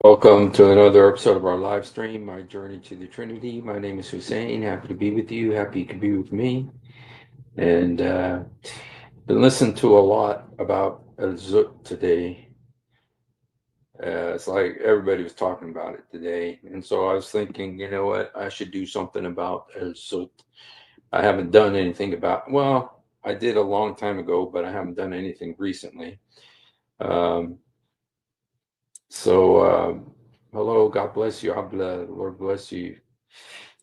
Welcome to another episode of our live stream, My Journey to the Trinity. My name is Husein. Happy to be with you. Happy you could be with me. And been listening to a lot about Zut today. It's like everybody was talking about it today. And so I was thinking, you know what? I should do something about Zut. I haven't done anything well, I did a long time ago, but I haven't done anything recently. Um, So, hello, God bless you, Abla, Lord bless you.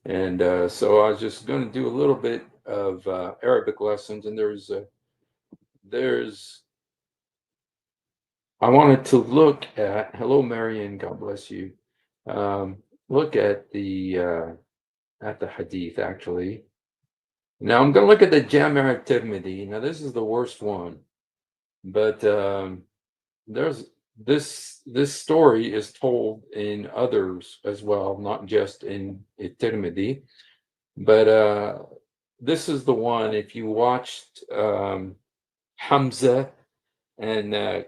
And so I was just going to do a little bit of Arabic lessons, and there's, I wanted to look at, hello, Marion, God bless you. Look at the Hadith actually. Now I'm going to look at the Jami' al-Tirmidhi. Now this is the worst one, but there's this story is told in others as well, not just in Tirmidhi, but this is the one. If you watched Hamza and the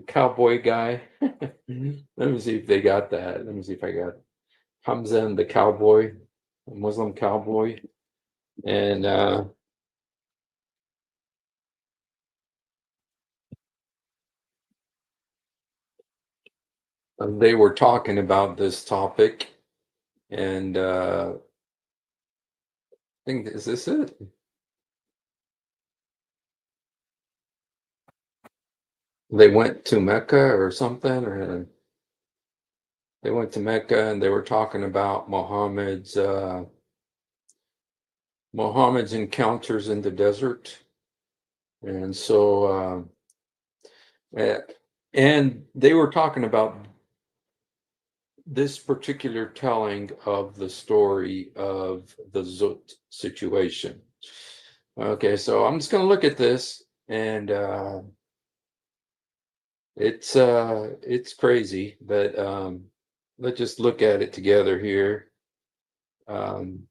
cowboy guy, let me see if they got that. Let me see if I got Hamza and the cowboy, Muslim cowboy, and they were talking about this topic, and I think, is this it? They went to Mecca or something, or they went to Mecca and they were talking about Muhammad's encounters in the desert, and so and they were talking about this particular telling of the story of the Zut situation. Okay, so I'm just going to look at this, and it's crazy, but let's just look at it together here. And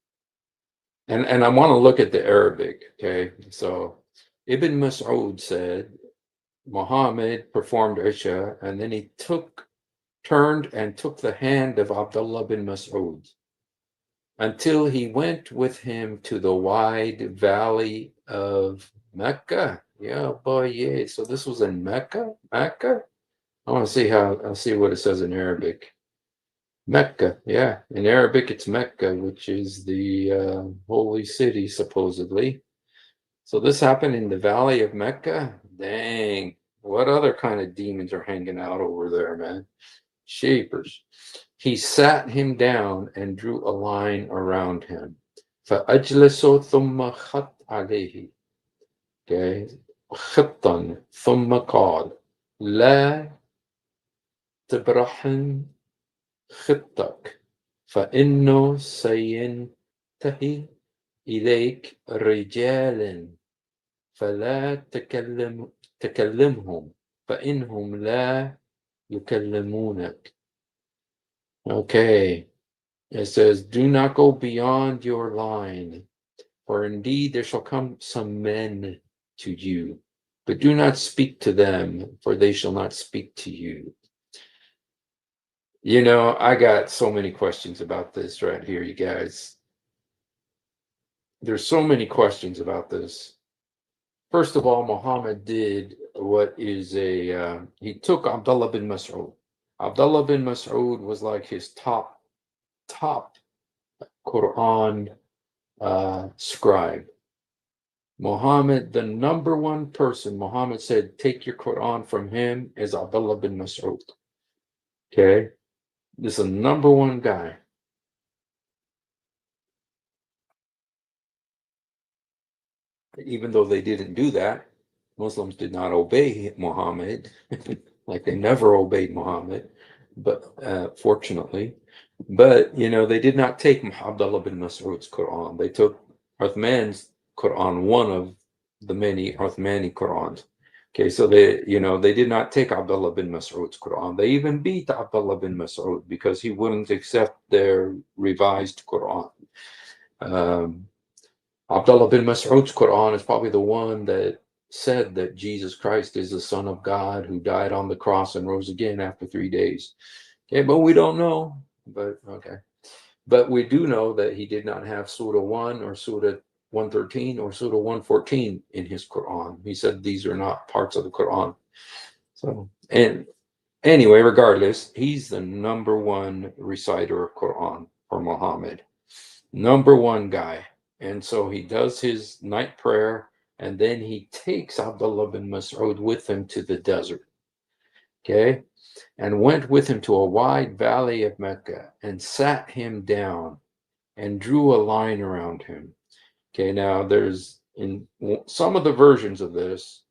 I want to look at the Arabic. Okay, so Ibn Mas'ud said Muhammad performed Isha, and then he turned and took the hand of Abdullah bin Mas'ud until he went with him to the wide valley of Mecca. Yeah, boy, yeah. So this was in Mecca. Mecca. I'll see what it says in Arabic. Mecca, yeah. In Arabic, it's Mecca, which is the holy city, supposedly. So this happened in the valley of Mecca? Dang. What other kind of demons are hanging out over there, man? Shapers. He sat him down and drew a line around him. فأجلسه ثم خط عليه. Okay. خطا ثم قال لا تبرحن خطك فإنه سينتهي إليك رجال فلا تكلمهم فإنهم لا يكلمونك. Okay, it says, do not go beyond your line, for indeed there shall come some men to you, but do not speak to them, for they shall not speak to you. You know, I got so many questions about this right here, you guys. There's so many questions about this. First of all, Muhammad did what is he took Abdullah bin Mas'ud. Abdullah bin Mas'ud was like his top Quran scribe. Muhammad, the number one person, Muhammad said, take your Quran from him, is Abdullah bin Mas'ud. Okay? This is the number one guy. Even though they didn't do that, Muslims did not obey Muhammad, like they never obeyed Muhammad, but fortunately. But, you know, they did not take Abdullah bin Mas'ud's Quran. They took Uthman's Quran, one of the many Uthmani Qurans. Okay, so they did not take Abdullah bin Mas'ud's Quran. They even beat Abdullah bin Mas'ud because he wouldn't accept their revised Quran. Abdullah bin Mas'ud's Quran is probably the one that said that Jesus Christ is the Son of God who died on the cross and rose again after 3 days. Okay, but we don't know. But okay. But we do know that he did not have Surah 1 or Surah 113 or Surah 114 in his Quran. He said these are not parts of the Quran. So, and anyway, regardless, he's the number one reciter of Quran for Muhammad. Number one guy. And so he does his night prayer, and then he takes Abdullah bin Mas'ud with him to the desert. Okay? And went with him to a wide valley of Mecca and sat him down and drew a line around him. Okay, now there's in some of the versions of this,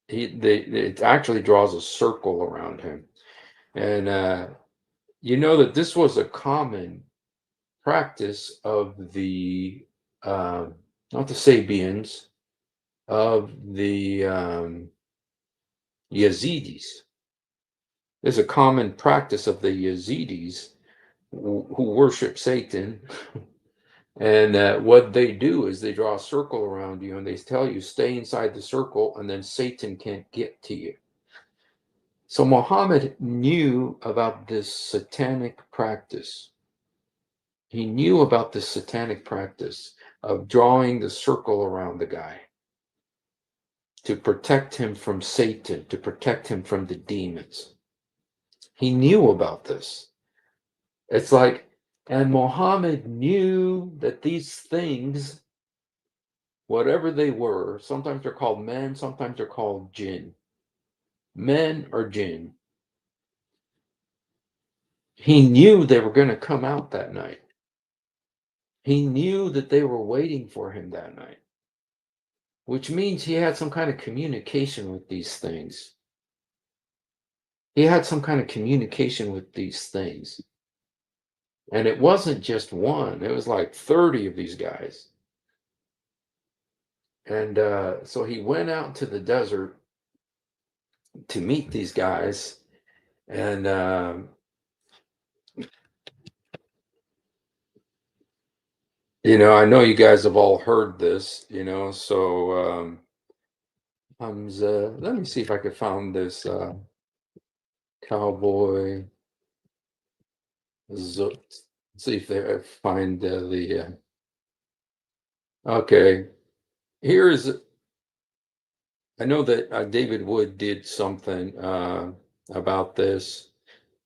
it actually draws a circle around him. And you know that this was a common practice of the not the Sabians, of the Yazidis. There's a common practice of the Yazidis who worship Satan. And what they do is they draw a circle around you and they tell you stay inside the circle and then Satan can't get to you. So Muhammad knew about this satanic practice. He knew about this satanic practice of drawing the circle around the guy to protect him from Satan, to protect him from the demons. He knew about this. It's like, and Muhammad knew that these things, whatever they were, sometimes they're called men, sometimes they're called jinn. Men or jinn. He knew they were going to come out that night. He knew that they were waiting for him that night, which means he had some kind of communication with these things. He had some kind of communication with these things. And it wasn't just one, it was like 30 of these guys. And so he went out to the desert to meet these guys. And I know you guys have all heard this, so let me see if I could find this cowboy Zut. See if they find the. Okay, here's. I know that David Wood did something about this,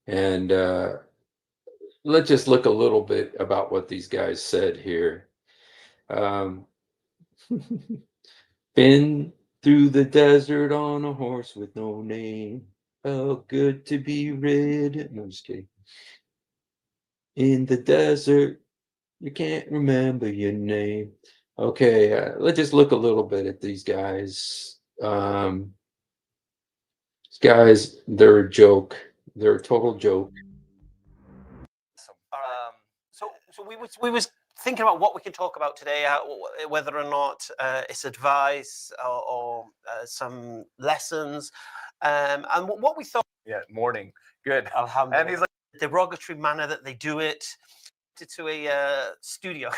and let's just look a little bit about what these guys said here. Been through the desert on a horse with no name. Felt good to be rid. No, I'm just kidding. In the desert, you can't remember your name. Okay, let's just look a little bit at these guys. These guys, they're a joke. They're a total joke. So we was thinking about what we can talk about today, whether or not it's advice or some lessons, and what we thought. Yeah, morning. Good. And he's like, the derogatory manner that they do it to a studio.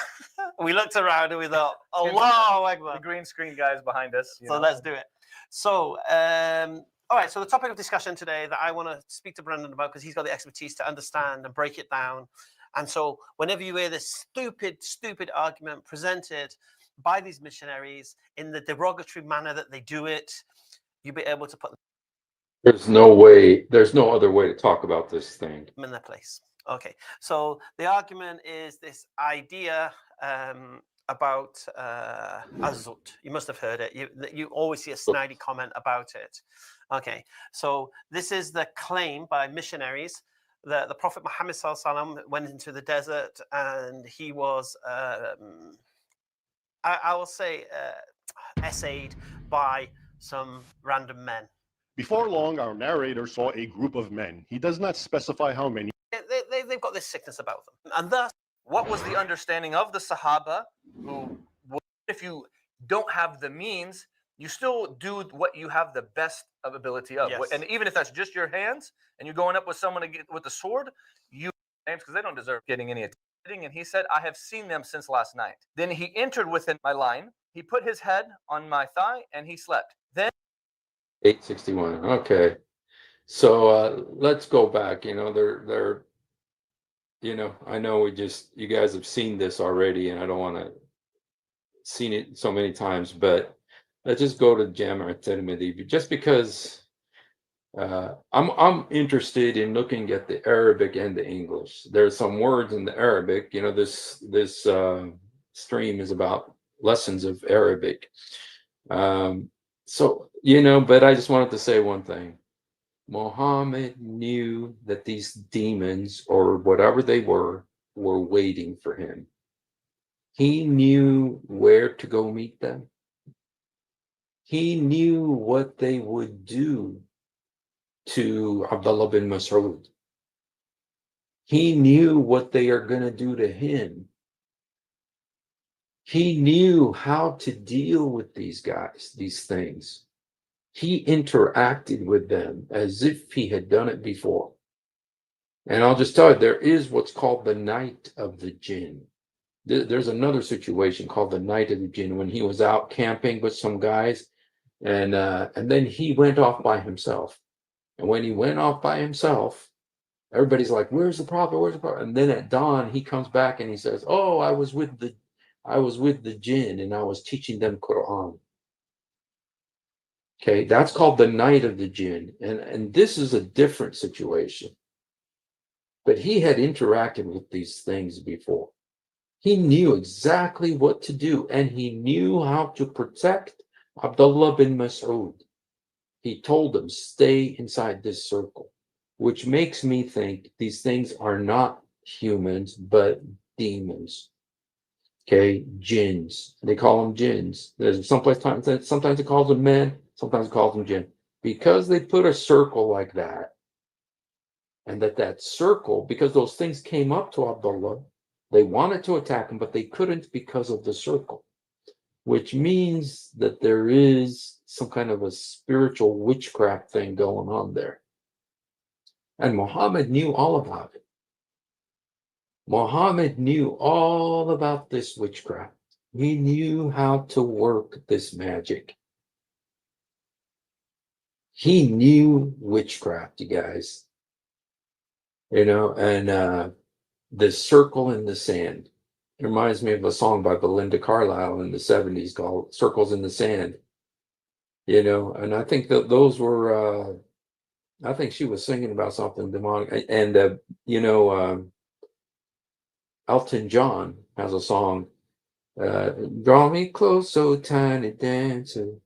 We looked around and we thought, Allah Akbar. The green screen guys behind us. So let's do it. So, all right. So the topic of discussion today that I want to speak to Brendan about, because he's got the expertise to understand and break it down. And so whenever you hear this stupid argument presented by these missionaries in the derogatory manner that they do it, you'll be able to put them. There's no other way to talk about this thing. In their place. Okay. So the argument is this idea about azut. You must have heard it. You always see a snidey comment about it. Okay. So this is the claim by missionaries. The Prophet Muhammad SAW went into the desert and he was, I will say, essayed by some random men. Before long, our narrator saw a group of men. He does not specify how many. They've got this sickness about them. And thus, what was the understanding of the Sahaba who, if you don't have the means, you still do what you have the best of ability of. Yes. And even if that's just your hands and you're going up with someone with a sword, you names because they don't deserve getting any attention. And he said, I have seen them since last night. Then he entered within my line. He put his head on my thigh and he slept. Then 861. Okay. So let's go back. They're I know you guys have seen this already, and I don't want to seen it so many times, but let's just go to Jammer Tirmidhi, just because I'm interested in looking at the Arabic and the English. There's some words in the Arabic. This stream is about lessons of Arabic. But I just wanted to say one thing. Muhammad knew that these demons, or whatever they were waiting for him. He knew where to go meet them. He knew what they would do to Abdullah bin Mas'ud. He knew what they are going to do to him. He knew how to deal with these guys, these things. He interacted with them as if he had done it before. And I'll just tell you, there is what's called the night of the jinn. There's another situation called the night of the jinn, when he was out camping with some guys, and then he went off by himself. And when he went off by himself, everybody's like, "Where's the prophet? Where's the prophet?" And then at dawn, he comes back and he says, "Oh, I was with the jinn, and I was teaching them Quran." Okay, that's called the night of the jinn, and this is a different situation. But he had interacted with these things before. He knew exactly what to do, and he knew how to protect Abdullah bin Mas'ud. He told them, stay inside this circle, which makes me think these things are not humans, but demons. Okay, jinns. They call them jinns. There's sometimes it calls them men, sometimes it calls them jinn. Because they put a circle like that, and that circle, because those things came up to Abdullah, they wanted to attack him, but they couldn't because of the circle, which means that there is some kind of a spiritual witchcraft thing going on there. And Muhammad knew all about it. Muhammad knew all about this witchcraft. He knew how to work this magic. He knew witchcraft, you guys. And the circle in the sand. It reminds me of a song by Belinda Carlisle in the 70s called Circles in the Sand. And I think that those were, I think she was singing about something demonic. And, Elton John has a song, Draw Me Close, So Tiny Dancer.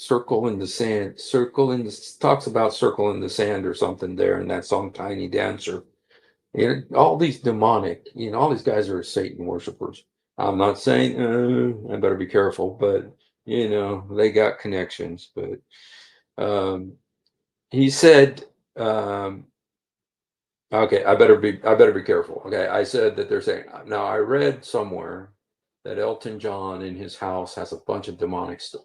Circle in the Sand. Talks about circle in the sand or something there in that song, Tiny Dancer. All these demonic, all these guys are Satan worshipers. I'm not saying I better be careful, but they got connections. But he said, okay, I better be careful. Okay, I said that they're saying. Now I read somewhere that Elton John in his house has a bunch of demonic stuff.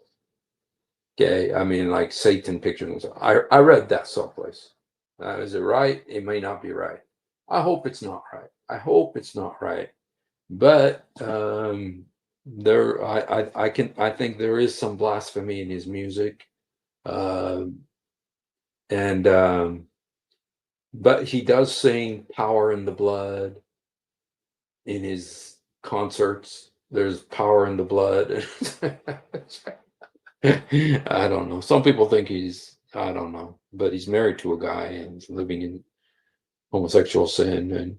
Okay, I mean, like Satan pictures. I read that someplace. Is it right? It may not be right. I hope it's not right. But I think there is some blasphemy in his music, but he does sing "Power in the Blood" in his concerts. There's power in the blood. I don't know. Some people think I don't know, but he's married to a guy and living in homosexual sin.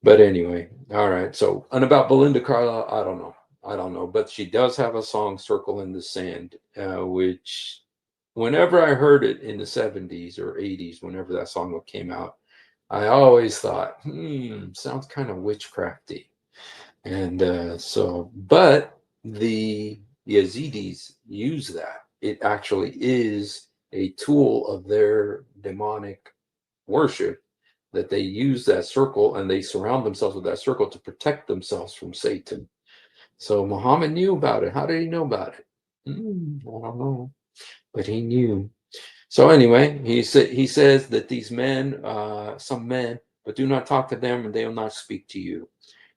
But anyway, all right. So, and about Belinda Carlisle, I don't know, but she does have a song, Circle in the Sand, which whenever I heard it in the 70s or 80s, whenever that song came out, I always thought, sounds kind of witchcrafty. And but the Yazidis use that. It actually is a tool of their demonic worship, that they use that circle and they surround themselves with that circle to protect themselves from Satan. So Muhammad knew about it. How did he know about it? I don't know, but he knew. So anyway, he says that these men, some men, but do not talk to them, and they will not speak to you.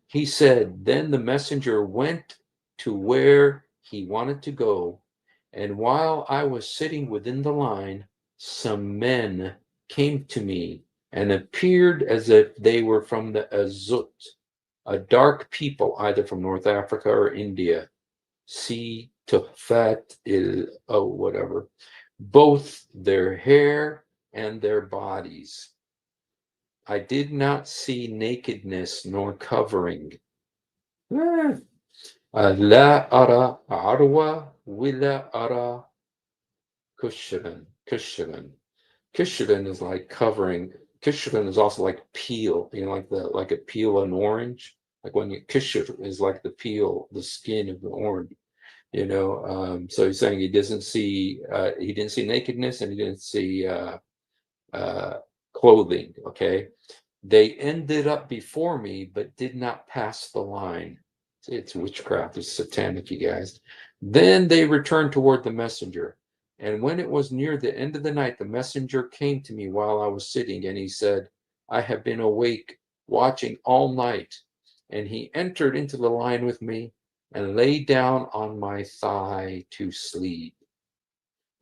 He said, then the messenger went to where he wanted to go, And while I was sitting within the line, some men came to me and appeared as if they were from the Azut, a dark people, either from North Africa or India. See Tufat whatever. Both their hair and their bodies. I did not see nakedness nor covering. لا أرى عروة ولا أرى كشرا. Kishrin is like covering. Kishrin is also like peel, like a peel an orange. Like when you kishir is like the peel, the skin of the orange. So he's saying he didn't see nakedness and he didn't see clothing. Okay, they ended up before me, but did not pass the line. It's witchcraft. It's satanic, you guys. Then they returned toward the messenger. And when it was near the end of the night, the messenger came to me while I was sitting, and he said, I have been awake, watching all night. And he entered into the line with me and lay down on my thigh to sleep.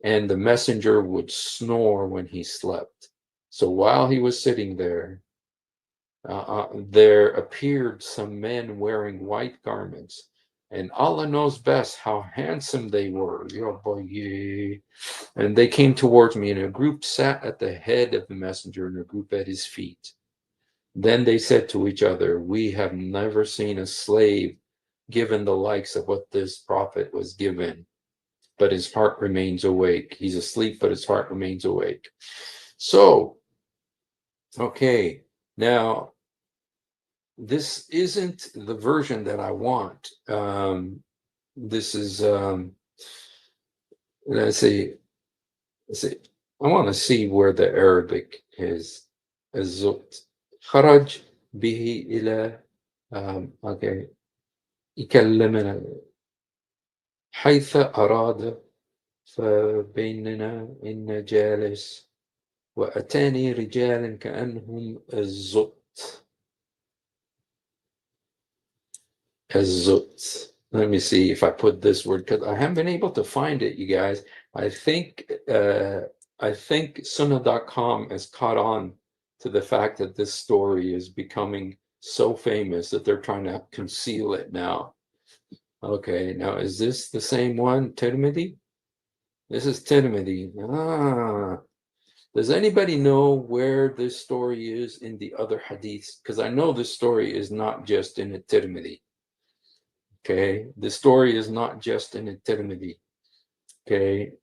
And the messenger would snore when he slept. So while he was sitting there, there appeared some men wearing white garments, and Allah knows best how handsome they were. And they came towards me, and a group sat at the head of the messenger, and a group at his feet. Then they said to each other, we have never seen a slave given the likes of what this prophet was given, but his heart remains awake. He's asleep, but his heart remains awake. So, okay, now this isn't the version that I want. This is, let's see, I want to see where the Arabic is. الزبط خرج به إلى okay يكلمنا حيث أراد فبيننا إن جالس وأتاني رجال كأنهم الزبط. Let me see if I put this word, because I haven't been able to find it, you guys. I think Sunnah.com has caught on to the fact that this story is becoming so famous that they're trying to conceal it now. Okay, now is this the same one, Tirmidhi? This is Tirmidhi. Does anybody know where this story is in the other hadiths? Because I know this story is not just in the Tirmidhi. Okay, the story is not just in Tirmidhi. Okay,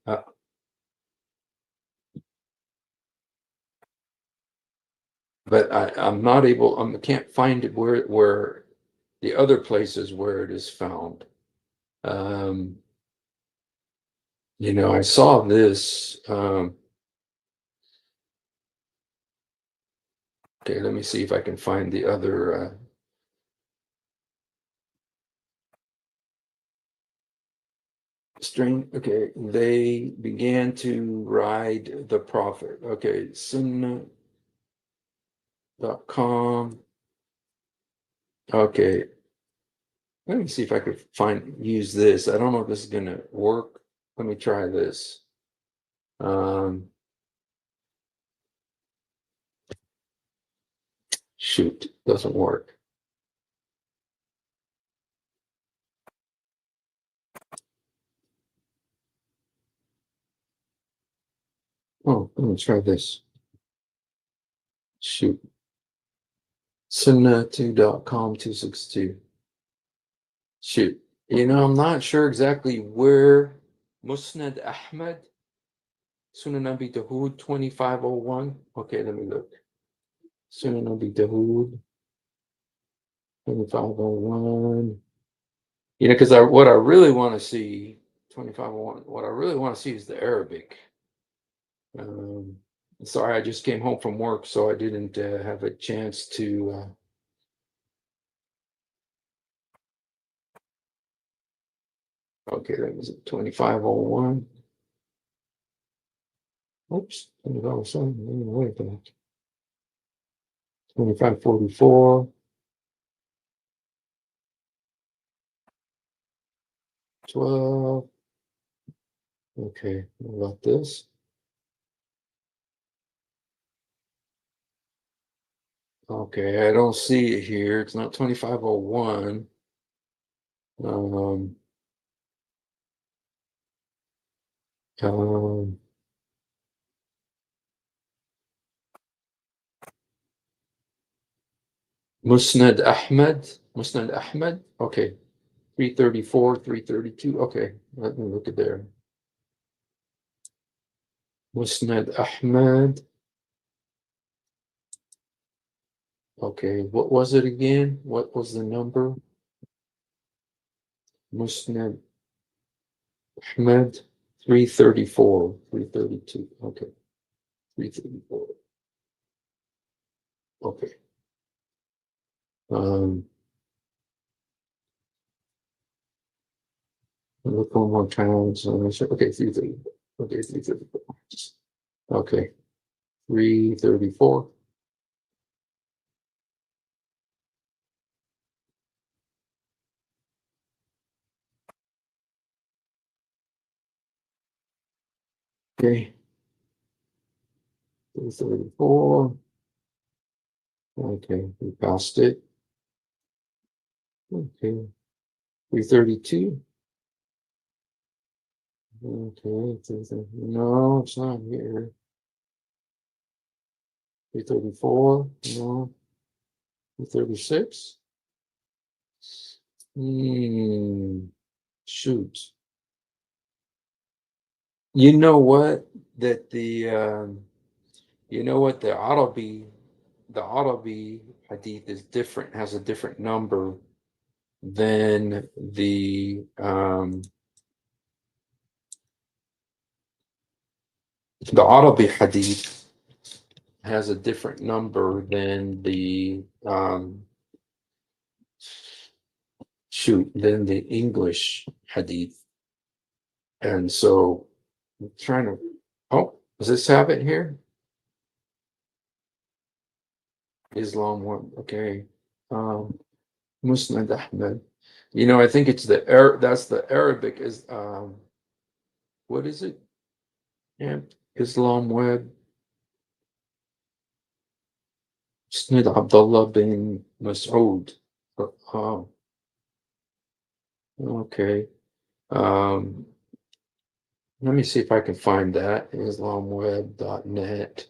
but I'm not able. I can't find it where the other places where it is found. I saw this. Okay, let me see if I can find the other. String. Okay, they began to ride the prophet. Okay, Sunnah.com. Okay, let me see if I could use this. I don't know if this is gonna work. Let me try this. Shoot, doesn't work. Oh, let me try this. Shoot. Sunnah2.com 262. Shoot. I'm not sure exactly where Musnad Ahmad, Sunan Abi Dawood 2501. Okay, let me look. Sunan Abi Dawood 2501. Because what I really want to see, 2501, what I really want to see is the Arabic. Sorry, I just came home from work, so I didn't have a chance to. Okay, that was 2501. Oops, 2507. Wait for that. 2544. 12. Okay, what about this? Okay, I don't see it here. It's not 2501. Um, um, Musnad Ahmed. Okay, 334, 332. Okay, let me look at there. Musnad Ahmed. Okay, what was it again? What was the number? Musnad Ahmed, 334, 332. Okay, 334. Okay. Um, look one more time. So okay, 334. Okay, 334. Okay, 334. Okay, 334. Okay, we passed it. Okay, 332. Okay, no, it's not here. 334. No, 336. Shoot. You know what? That you know what the Arabi hadith is different, has a different number than the Arabi hadith has a different number than than the English hadith. And so I'm trying to, oh, does this have it here? Islam one, okay. Musnad Ahmed. You know, I think it's that's the Arabic is what is it? Yeah, Islam Web. Musnad Abdullah bin Mas'ud. Oh, okay. Um, let me see if I can find that. IslamWeb.net.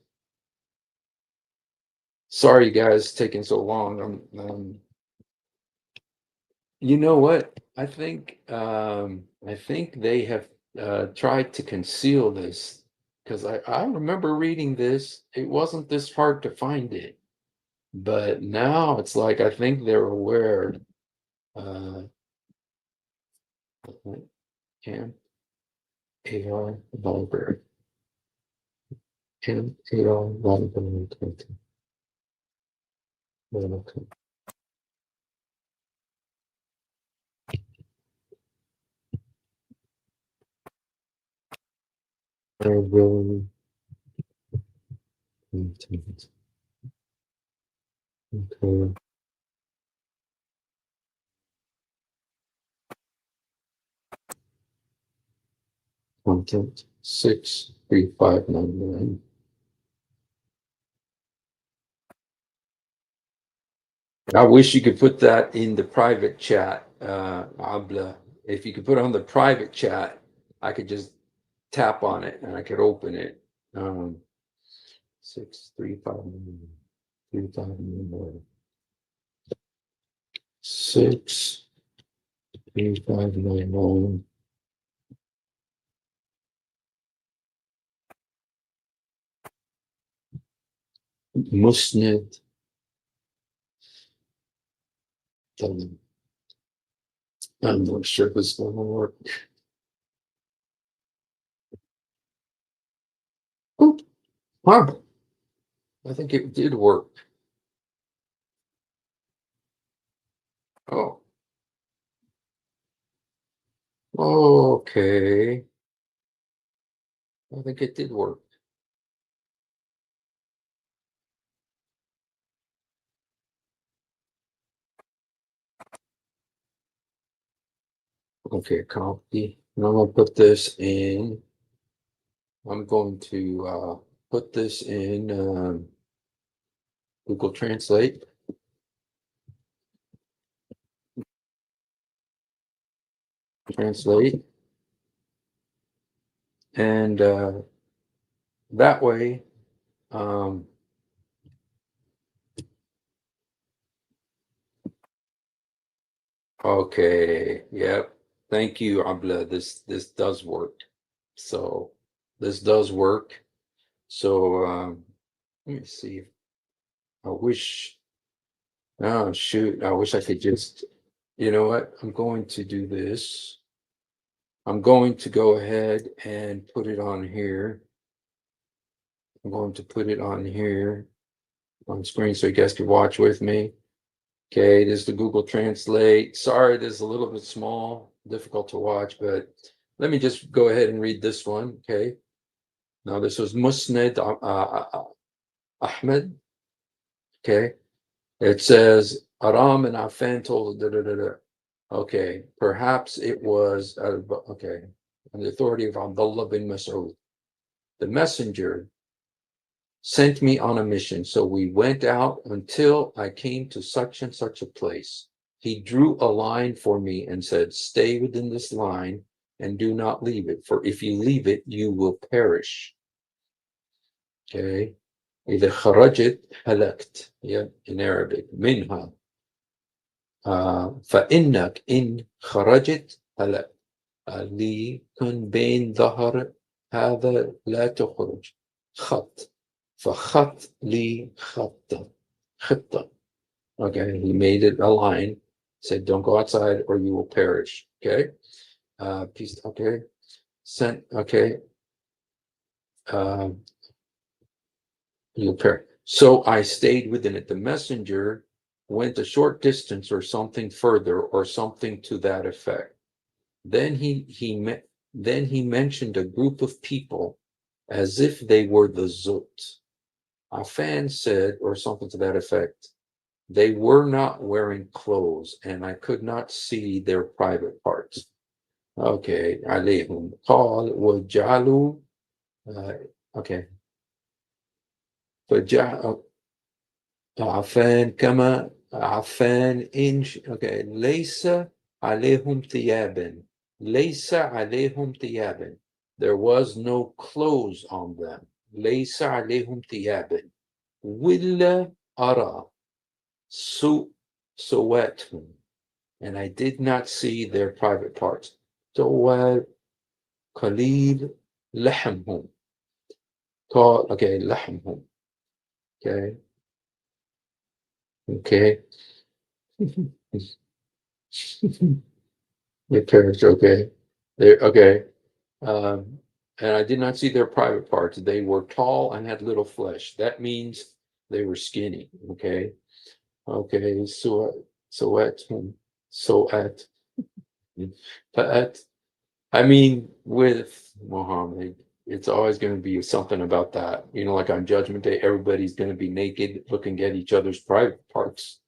Sorry, guys, it's taking so long. You know what? I think they have tried to conceal this because I remember reading this. It wasn't this hard to find it, but now it's like I think they're aware. Uh, Camp AI Library. Camp AI Library. Library content. Okay. Content 63599. I wish you could put that in the private chat, Abla. If you could put it on the private chat, I could just tap on it and I could open it. 63599. 63599. Musnad. I'm not sure if it's going to work. Oh, wow. I think it did work. Oh, okay. I think it did work. Okay, copy. Now I'll put this in I'm going to put this in Google Translate. And that way, okay, yep. Thank you, Abla. This does work. So this does work. So let me see. I wish. Oh shoot! I wish I could just. You know what? I'm going to do this. I'm going to go ahead and put it on here. I'm going to put it on here on screen so you guys can watch with me. Okay, this is the Google Translate. Sorry, this is a little bit small, difficult to watch, but let me just go ahead and read this one. Okay. Now, this was Musnad Ahmed. Okay. It says, Aram and Affan told, da, da, da, da. Okay, perhaps it was, okay, on the authority of Abdullah bin Mas'ud. The messenger sent me on a mission, so we went out until I came to such and such a place. He drew a line for me and said, stay within this line and do not leave it, for if you leave it, you will perish. Okay. إذا خرجت هلكت. Yeah, in Arabic. منها. فإنك إن خرجت هلكت. اللي كن بين ظهر هذا لا تخرج. خط. فخط لي خطة. Okay, he made it a line, said, don't go outside or you will perish. Okay. Peace. Okay. Sent. Okay. You'll perish. So I stayed within it. The messenger went a short distance or something further or something to that effect. Then he mentioned a group of people as if they were the Zut. Afan said, or something to that effect, they were not wearing clothes and I could not see their private parts. Okay, عليهم قال وجعلوا okay فجعل عفان كما عفان okay ليس عليهم ثيابا ليس عليهم ثيابا there was no clothes on them ليس عليهم ثيابا ولا أرى سواتهم and I did not see their private parts. سواد قليل لحمهم. Okay, لحمهم. Okay. Okay. Your parents, okay. They're okay. And I did not see their private parts. They were tall and had little flesh. That means they were skinny. Okay. Okay. Fa'at. I mean, with Muhammad, it's always going to be something about that. You know, like on Judgment Day, everybody's going to be naked looking at each other's private parts.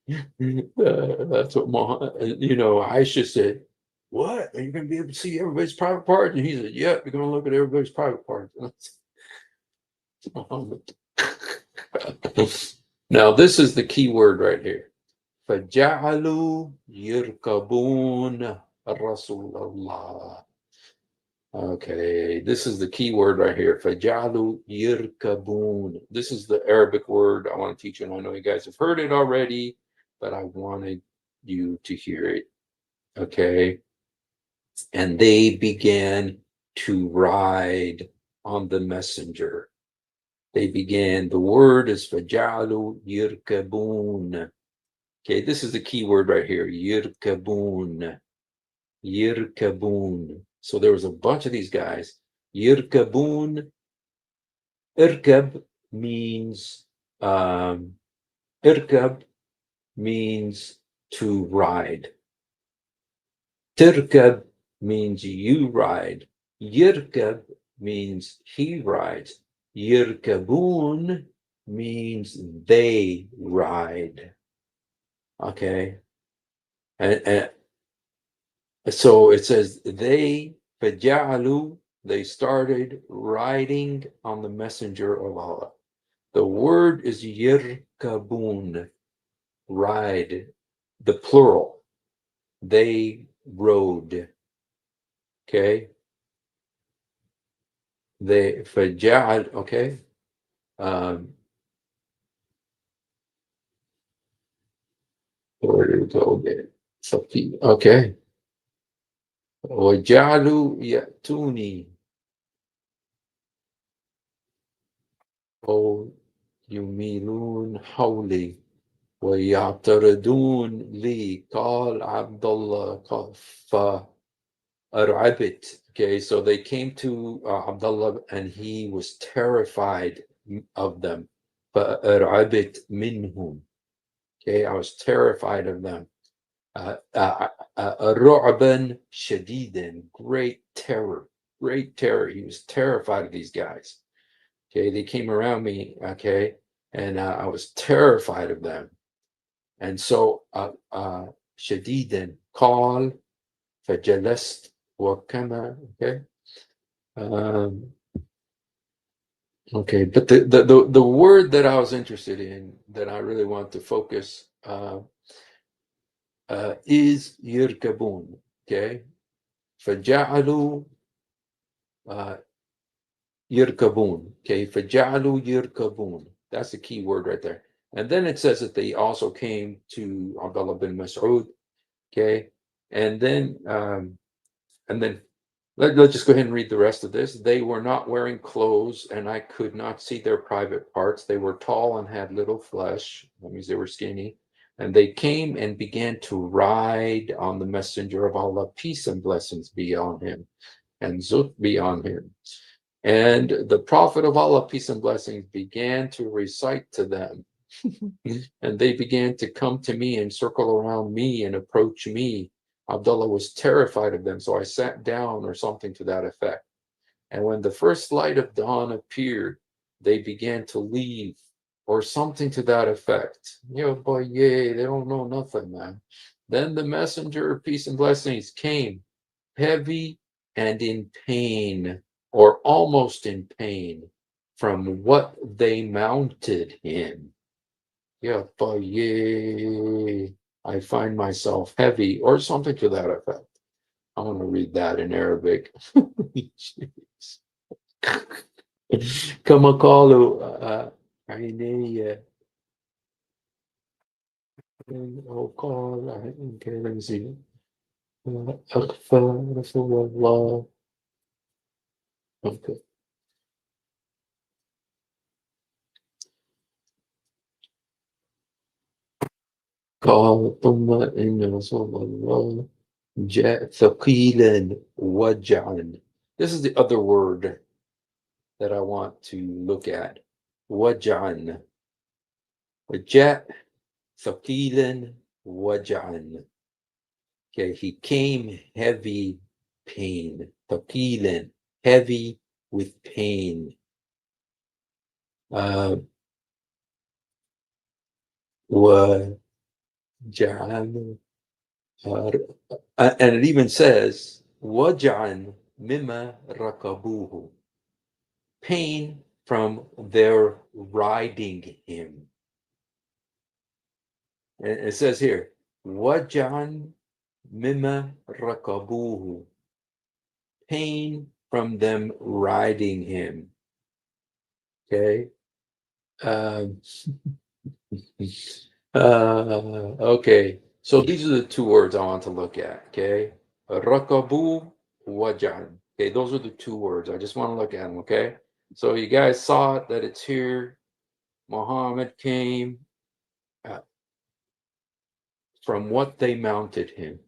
That's what Muhammad, Aisha said, what? Are you going to be able to see everybody's private parts? And he said, yep, you're going to look at everybody's private parts. Now, this is the key word right here. فَجَعَلُوا يِرْكَبُونَ رَسُولَ اللَّهِ. Okay, this is the key word right here. فَجَعَلُوا يِرْكَبُونَ. This is the Arabic word I want to teach you, and I know you guys have heard it already, but I wanted you to hear it. Okay. And they began to ride on the messenger. The word is فَجَعَلُوا يِرْكَبُونَ. Okay, this is the key word right here. يِرْكَبُونَ. يِرْكَبُونَ. So there was a bunch of these guys. يِرْكَبُونَ. Irkab means irkab means to ride. Tirkab means you ride. Yirkab means he rides. Yirkabun means they ride. Okay. And so it says they فَجَعَلُوا they started riding on the messenger of Allah. The word is yirkabun, ride, the plural. They rode. Okay. They فجعل, okay. Where did it go again? Okay. وجعلوا يأتوني أو يميلون حولي ويعترضون لي قال عبد الله قال فأرعبت. Okay, so they came to Abdullah and he was terrified of them. فأرعبت منهم. Okay, I was terrified of them. رعبا شديدا, great terror. He was terrified of these guys. Okay, they came around me. Okay, and I was terrified of them. And so شديدا قال فجلست وكما. Okay. Okay, but the word that I was interested in, that I really want to focus is يركبون. Okay, فجعلوا يركبون. Okay, فجعلوا يركبون. That's the key word right there. And then it says that they also came to Abdullah bin Mas'ud. Okay, and then let's just go ahead and read the rest of this. They were not wearing clothes, and I could not see their private parts. They were tall and had little flesh. That means they were skinny. And they came and began to ride on the messenger of Allah, peace and blessings be on him, and zut be on him. And the Prophet of Allah, peace and blessings, began to recite to them. And they began to come to me and circle around me and approach me. Abdullah was terrified of them, so I sat down, or something to that effect. And when the first light of dawn appeared, they began to leave, or something to that effect. Yo, boy, yay, they don't know nothing, man. Then the messenger of peace and blessings came, heavy and in pain, or almost in pain, from what they mounted him. Yeah, boy, yay, I find myself heavy, or something to that effect. I'm going to read that in Arabic. كما قالوا عيني أو قال كنزي أخفى رسول الله. Okay. قال ثم إن رسول الله جاء ثقيلا وجعا. This is the other word that I want to look at. وجعا. جاء ثقيلا وجعا. Okay, he came heavy pain. ثقيلا, heavy with pain. وجعا. And it even says وجعا مما ركبوه, pain from their riding him. And it says here وجعا مما ركبوه, pain from them riding him. Okay. Okay. So these are the two words I want to look at. Okay. Rakabu, wajan. Okay. Those are the two words. I just want to look at them. Okay. So you guys saw it, that it's here. Muhammad came from what they mounted him.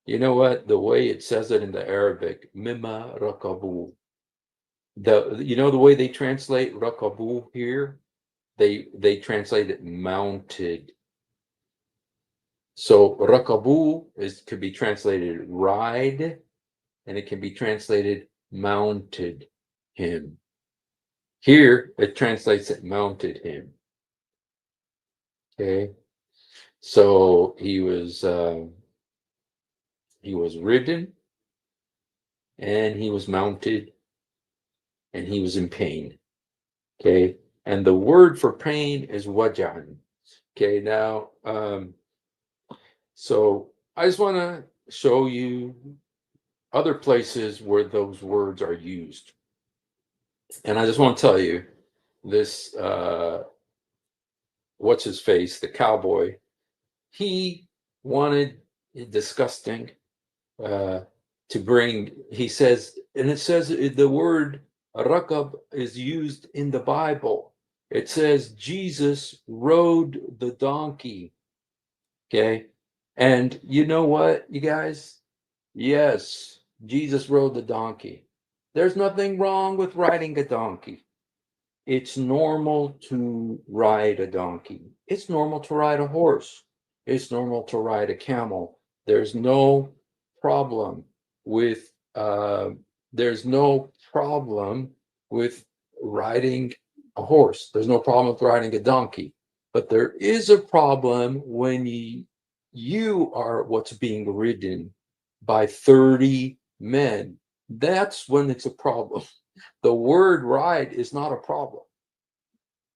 You know what? The way it says it in the Arabic, mimma rakabu. You know the way they translate rakabu here? They translate it mounted. So rakabu could be translated ride, and it can be translated mounted him. Here it translates it mounted him. Okay, so he was ridden, and he was mounted and he was in pain. Okay, and the word for pain is wajan. Okay, now, so I just want to show you other places where those words are used. And I just want to tell you this, what's his face, the cowboy, he wanted, disgusting, to bring, he says, and it says the word rakab is used in the Bible. It says Jesus rode the donkey. Okay. And you know what, you guys? Yes, Jesus rode the donkey. There's nothing wrong with riding a donkey. It's normal to ride a donkey. It's normal to ride a horse. It's normal to ride a camel. There's no problem with there's no problem with riding a horse. There's no problem with riding a donkey. But there is a problem when you are what's being ridden by 30 men. That's when it's a problem. The word ride is not a problem.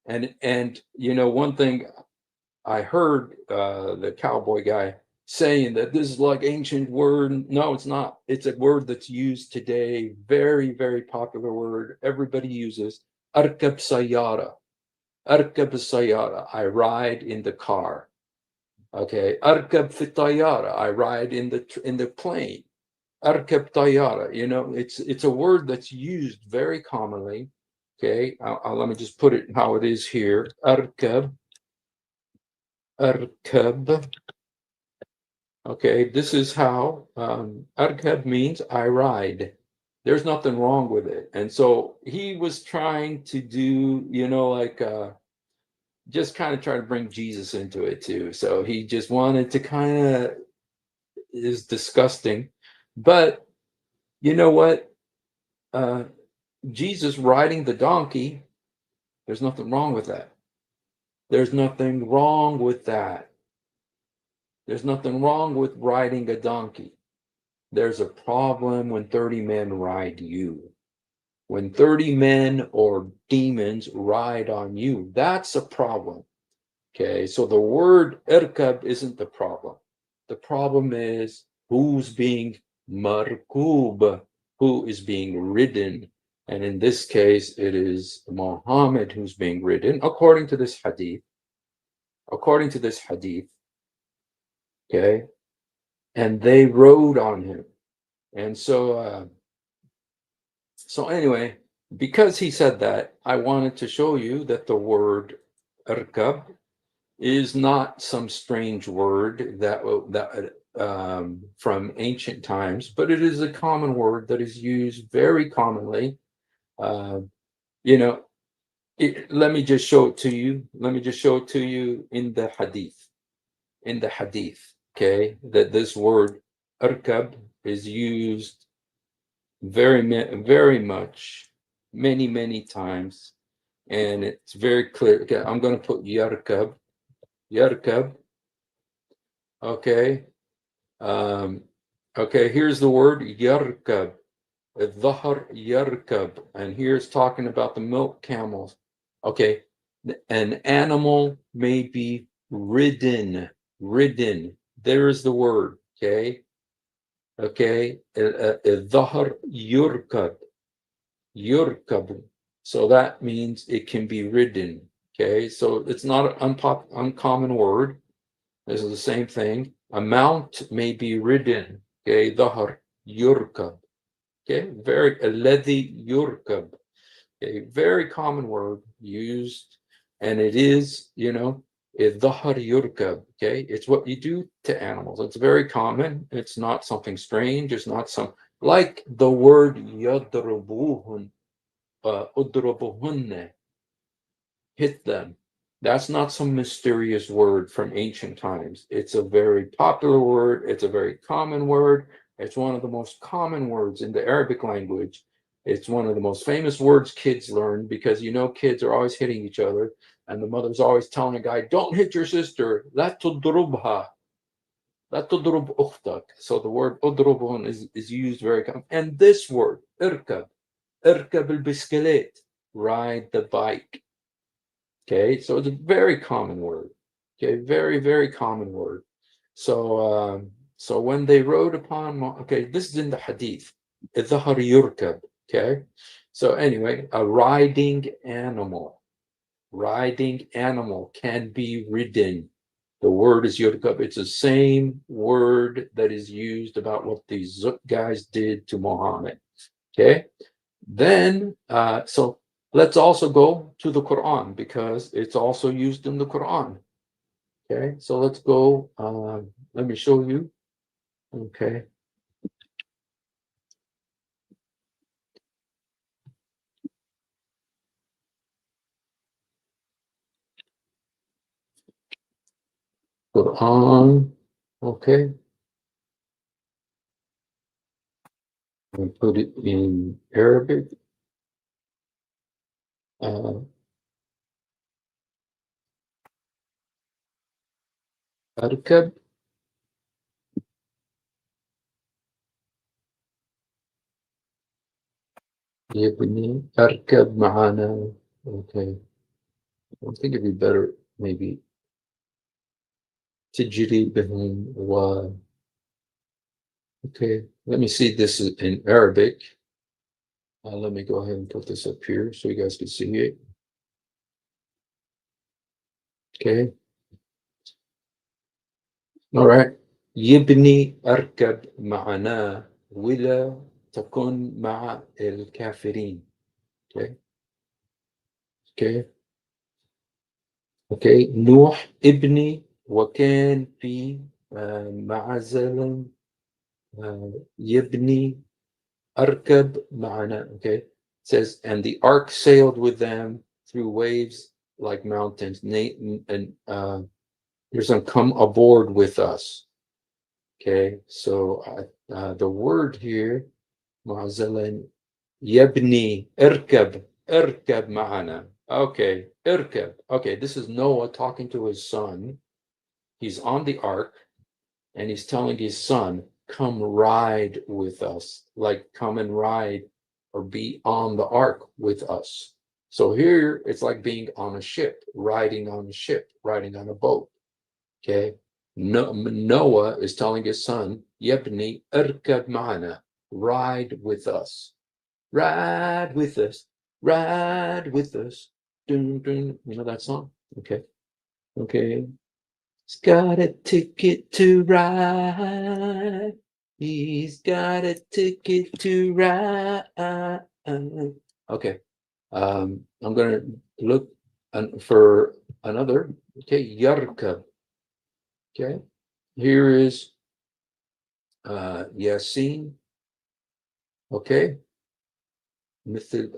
And you know, one thing I heard the cowboy guy saying that this is like ancient word. No, it's not. It's a word that's used today. Very, very popular word. Everybody uses. Arkab sayara. Arkab sayara. I ride in the car. Okay. Arkab fitayara. I ride in the plane. Arkab tayara. You know, it's a word that's used very commonly. Okay, let me just put it how it is here. Arkab. Arkab. Okay, this is how Arkab means I ride. There's nothing wrong with it. And so he was trying to do, you know, like just kind of try to bring Jesus into it too. So he just wanted to kind of, is disgusting. But you know what? Jesus riding the donkey, there's nothing wrong with that. There's nothing wrong with that. There's nothing wrong with riding a donkey. There's a problem when 30 men ride you. When 30 men or demons ride on you, that's a problem. Okay, so the word irkab isn't the problem. The problem is who's being markub, who is being ridden. And in this case, it is Muhammad who's being ridden, according to this hadith. According to this hadith, okay, and they rode on him. And so, so anyway, because he said that, I wanted to show you that the word irkab is not some strange word that from ancient times, but it is a common word that is used very commonly. You know, let me just show it to you. Let me just show it to you in the hadith. In the hadith, okay, that this word irkab is used very much, many times, and it's very clear. Okay, I'm going to put yarkab. Okay. Okay, here's the word yarkab. الظهر yarkab, and here's talking about the milk camels. Okay, an animal may be ridden. There is the word. Okay. الظهر يركب. So that means it can be ridden. Okay, so it's not an uncommon word. This is the same thing. A mount may be ridden. Okay, ظهر يركب. Okay, الذي يركب. Okay, very common word used, and it is, you know, الظهر يركب. Okay, it's what you do to animals. It's very common. It's not something strange. It's not some, like the word يضربوهن, اضربوهن, hit them. That's not some mysterious word from ancient times. It's a very popular word. It's a very common word. It's one of the most common words in the Arabic language. It's one of the most famous words kids learn, because you know kids are always hitting each other, and the mother's always telling a guy, don't hit your sister. لا تضربها. لا تضرب أختك. So the word أضربون is used very common. And this word, irkab, اركب البسكليت, ride the bike. Okay, so it's a very common word. Okay, very, very common word. So, so when they rode upon, okay, this is in the hadith. الظهر يركب. Okay, so anyway, a riding animal. Riding animal can be ridden. The word is yurkab. It's the same word that is used about what these Zuk guys did to Muhammad. Okay, then so let's also go to the Quran because it's also used in the Quran. Okay, so let's go. Let me show you. Okay. Quran. Okay. I put it in Arabic. أركب. يبني أركب معنا. Okay. I think it'd be better maybe تجري بهم و. Okay, let me see this in Arabic. Let me go ahead and put this up here so you guys can see it. Okay. All right. يبني أركب معنا ولا تكن مع الكافرين. Okay. Okay. Okay. نوح ابني وكان في معزل يبني أركب معنا. Okay. It says, and the ark sailed with them through waves like mountains. And there's some come aboard with us. Okay, so the word here, معزلا يبني اركب معنا. Okay, اركب. Okay, this is Noah talking to his son. He's on the ark and he's telling his son, come ride with us, like come and ride or be on the ark with us. So here it's like being on a ship, riding on a ship, riding on a boat. Okay, Noah is telling his son, Yebni irkab ma'ana, ride with us, ride with us, ride with us. Dun, dun. You know that song? Okay, okay. He's got a ticket to ride. He's got a ticket to ride. Okay. I'm gonna look for another. Okay, yarkab. Okay, here is Yasin. Okay,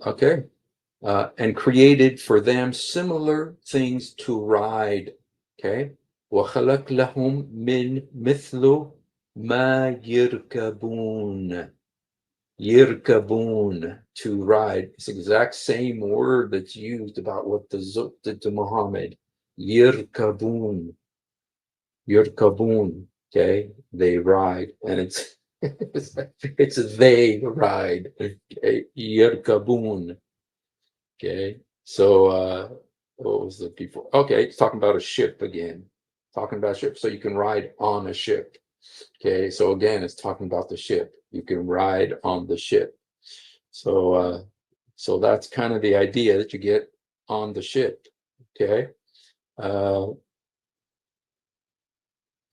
okay, and created for them similar things to ride. Okay, وخلق لهم من مثل ما يركبون. Yirkabun, to ride. It's the exact same word that's used about what the Zuk did to Muhammad. Yirkabun. Yirkabun. Okay, they ride, and it's it's they ride. Okay, Yirkabun. Okay, so what was the before? Okay, it's talking about a ship again. Talking about ship, so you can ride on a ship. Okay, so again, it's talking about the ship. You can ride on the ship. So so that's kind of the idea that you get on the ship. Okay.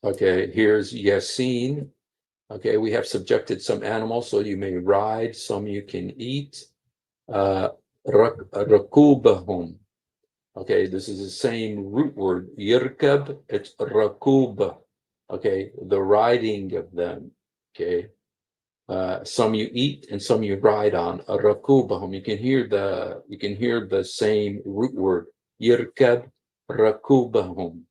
Okay, here's Yasin. Okay, we have subjected some animals, so you may ride, some you can eat. Rakubahum. Okay, this is the same root word. Yirkab, it's rakub. Okay, the riding of them. Okay. Some you eat and some you ride on. Rakubahum. You can hear the same root word. Yirkab rakubahum.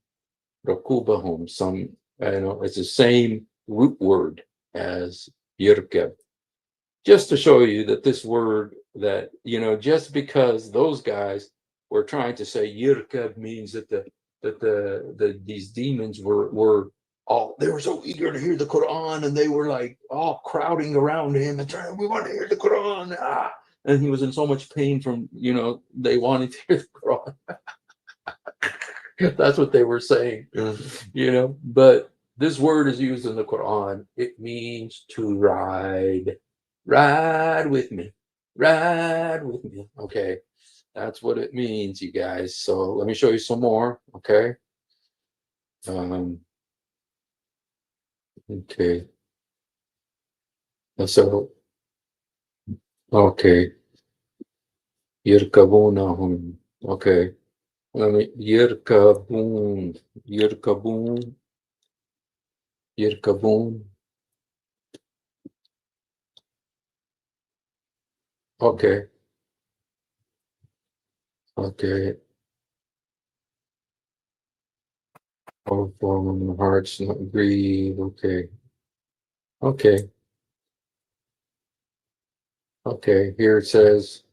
Rakubahum. Some, it's the same root word as yirkab. Just to show you that this word that, just because those guys were trying to say yirkab means that these demons were all, they were so eager to hear the Quran and they were like all crowding around him and trying, we want to hear the Quran. and he was in so much pain from, they wanted to hear the Quran. That's what they were saying, but this word is used in the Quran. It means to ride. Ride with me. Ride with me. Okay. That's what it means, you guys. So let me show you some more. Okay. Okay. So, okay. يركبونهم. Okay. Let me يركبون. يركبون. يركبون. Okay. Okay. All form hearts not grieve. Okay. Okay. Okay. Here it says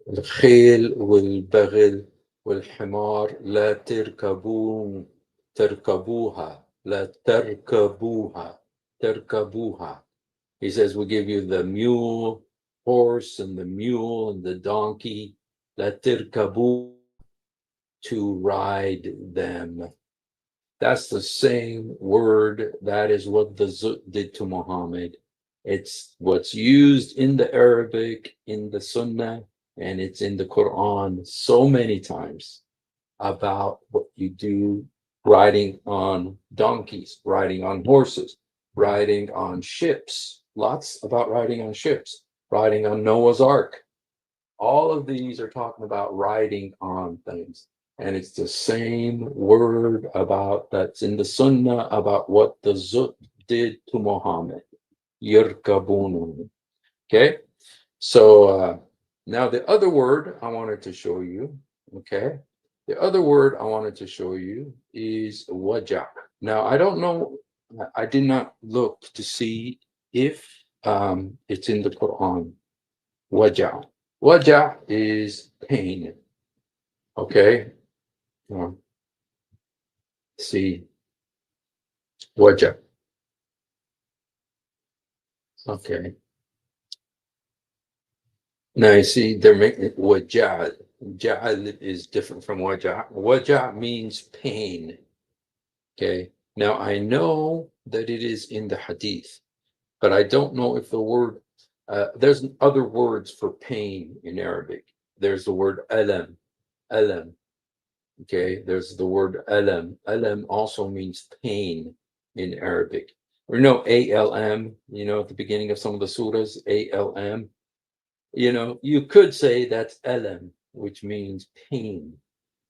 الخيل والبغل والحمار لا تركبوها لا تركبوها. He says we give you the horse and the donkey لا تركبوا, to ride them. That's the same word. That is what the Zut did to Muhammad. It's what's used in the Arabic, in the Sunnah, and it's in the Quran so many times about what you do riding on donkeys, riding on horses, riding on ships. Lots about riding on ships, riding on Noah's Ark. All of these are talking about riding on things. And it's the same word about that's in the Sunnah about what the Zut did to Muhammad. Yirkabun. Okay. So now the other word I wanted to show you. Okay. The other word I wanted to show you is waja. Now I don't know. I did not look to see if it's in the Quran. Waja. Waja is pain. Okay. See, waja. Okay. Now you see they're making it waja. Ja'al is different from waja. Waja means pain. Okay. Now I know that it is in the hadith, but I don't know if the word there's other words for pain in Arabic. There's the word alam. Alam. Okay, there's the word alam. Alam also means pain in Arabic. Or ALM, at the beginning of some of the surahs, ALM. You could say that's alam, which means pain,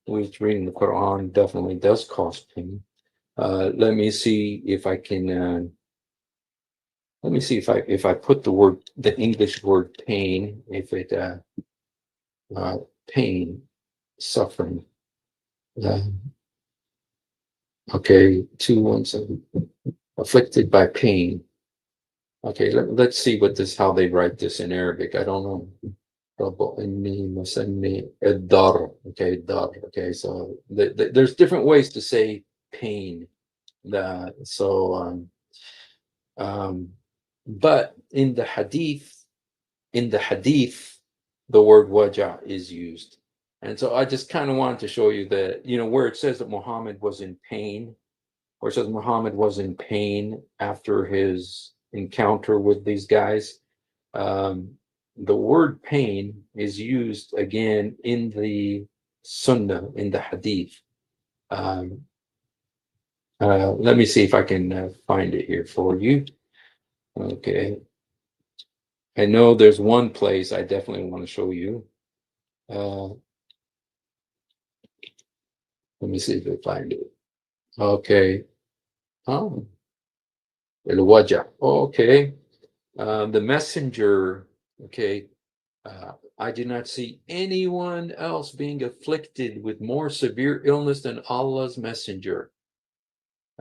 which reading the Quran definitely does cause pain. Let me see if I can, let me see if I put the English word pain, if it, pain, suffering. Okay, 217. Afflicted by pain. Okay, let's see how they write this in Arabic. I don't know. Okay, dar. Okay, so there's different ways to say pain. But in the hadith, the word waja is used. And so I just kind of wanted to show you that, where it says that Muhammad was in pain, where it says Muhammad was in pain after his encounter with these guys. The word pain is used again in the Sunnah, in the Hadith. Let me see if I can find it here for you. Okay. I know there's one place I definitely want to show you. Let me see if I find it. Okay. Oh, الوجع. Okay. The messenger. Okay. I do not see anyone else being afflicted with more severe illness than Allah's messenger.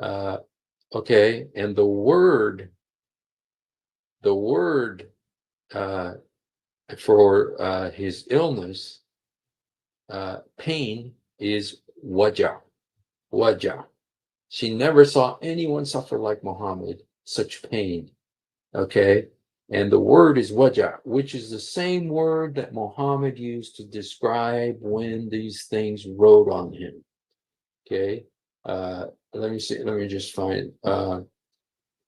Okay. And the word for his illness, pain, is waja. Waja. She never saw anyone suffer like Muhammad, such pain. Okay. And the word is waja, which is the same word that Muhammad used to describe when these things rode on him. Okay. Let me see. Let me just find. I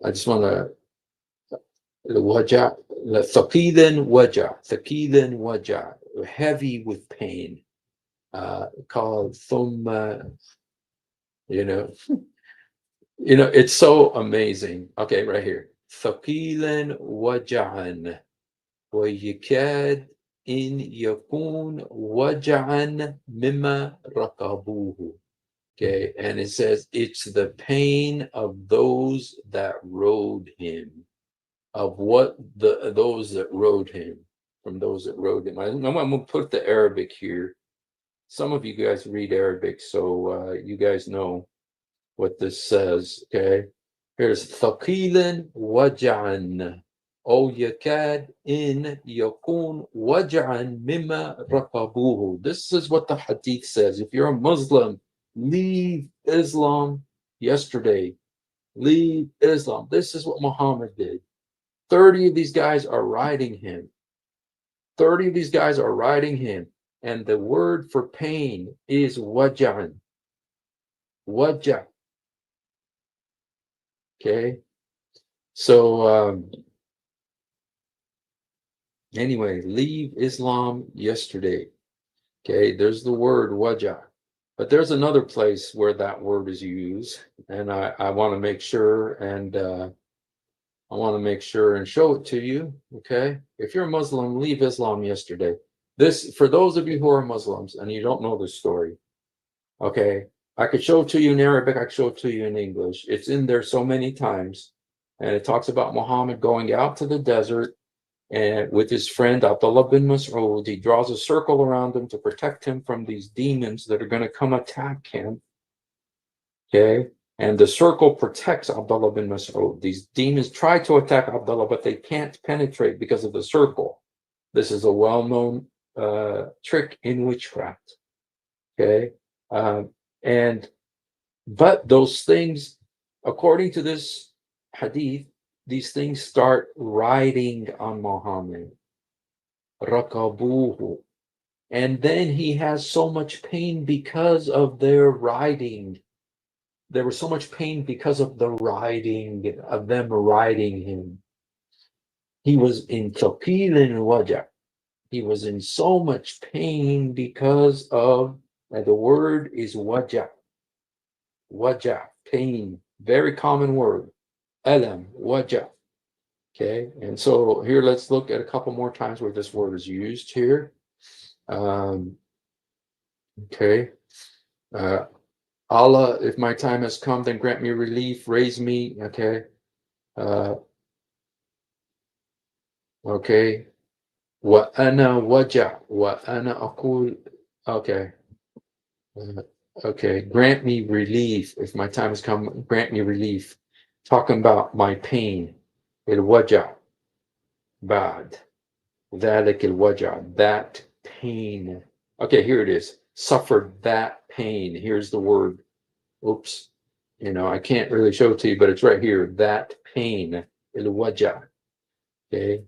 just want to. Waja, thaqilan waja, heavy with pain. Called thumma. You know, it's so amazing. Okay, right here. Thaqilan waja'an. ويكاد إن يكون وجعا مما ركبوه. Okay, and it says it's the pain of those that rode him, of what those that rode him, from those that rode him. I'm going to put the Arabic here. Some of you guys read Arabic, so you guys know what this says. Okay, here's ثقيلا وجعا أو يكاد إن يكون وجعا مما ركبوه. This is what the hadith says. If you're a Muslim, leave Islam yesterday. Leave Islam. This is what Muhammad did. 30 of these guys are riding him. 30 of these guys are riding him. And the word for pain is waja'an. Waja'. Okay. So anyway, leave Islam yesterday. Okay, there's the word waja. But there's another place where that word is used, and I want to make sure and show it to you. Okay, if you're a Muslim, leave Islam yesterday. This, for those of you who are Muslims and you don't know this story, okay, I could show it to you in Arabic, I could show it to you in English. It's in there so many times, and it talks about Muhammad going out to the desert and with his friend Abdullah bin Mas'ud. He draws a circle around him to protect him from these demons that are going to come attack him. Okay, and the circle protects Abdullah bin Mas'ud. These demons try to attack Abdullah, but they can't penetrate because of the circle. This is a well-known trick in witchcraft. Okay, but those things, according to this hadith, these things start riding on Muhammad. Rakabuhu. And then he has so much pain because of their riding. There was so much pain because of the riding, of them riding him. He was in Taqil and Waja. He was in so much pain because of, and the word is Waja. Waja, pain, very common word. Alam, Waja. Okay, and so here let's look at a couple more times where this word is used here. Okay, Allah, if my time has come, then grant me relief, raise me. Okay, okay. Wa ana waja, wa ana aqul. Okay, okay. Grant me relief if my time has come. Grant me relief. Talking about my pain. Il waja, bad. ذلك الوجع, that pain. Okay, here it is. Suffered that pain. Here's the word. Oops. I can't really show it to you, but it's right here. That pain. الوجع. Okay.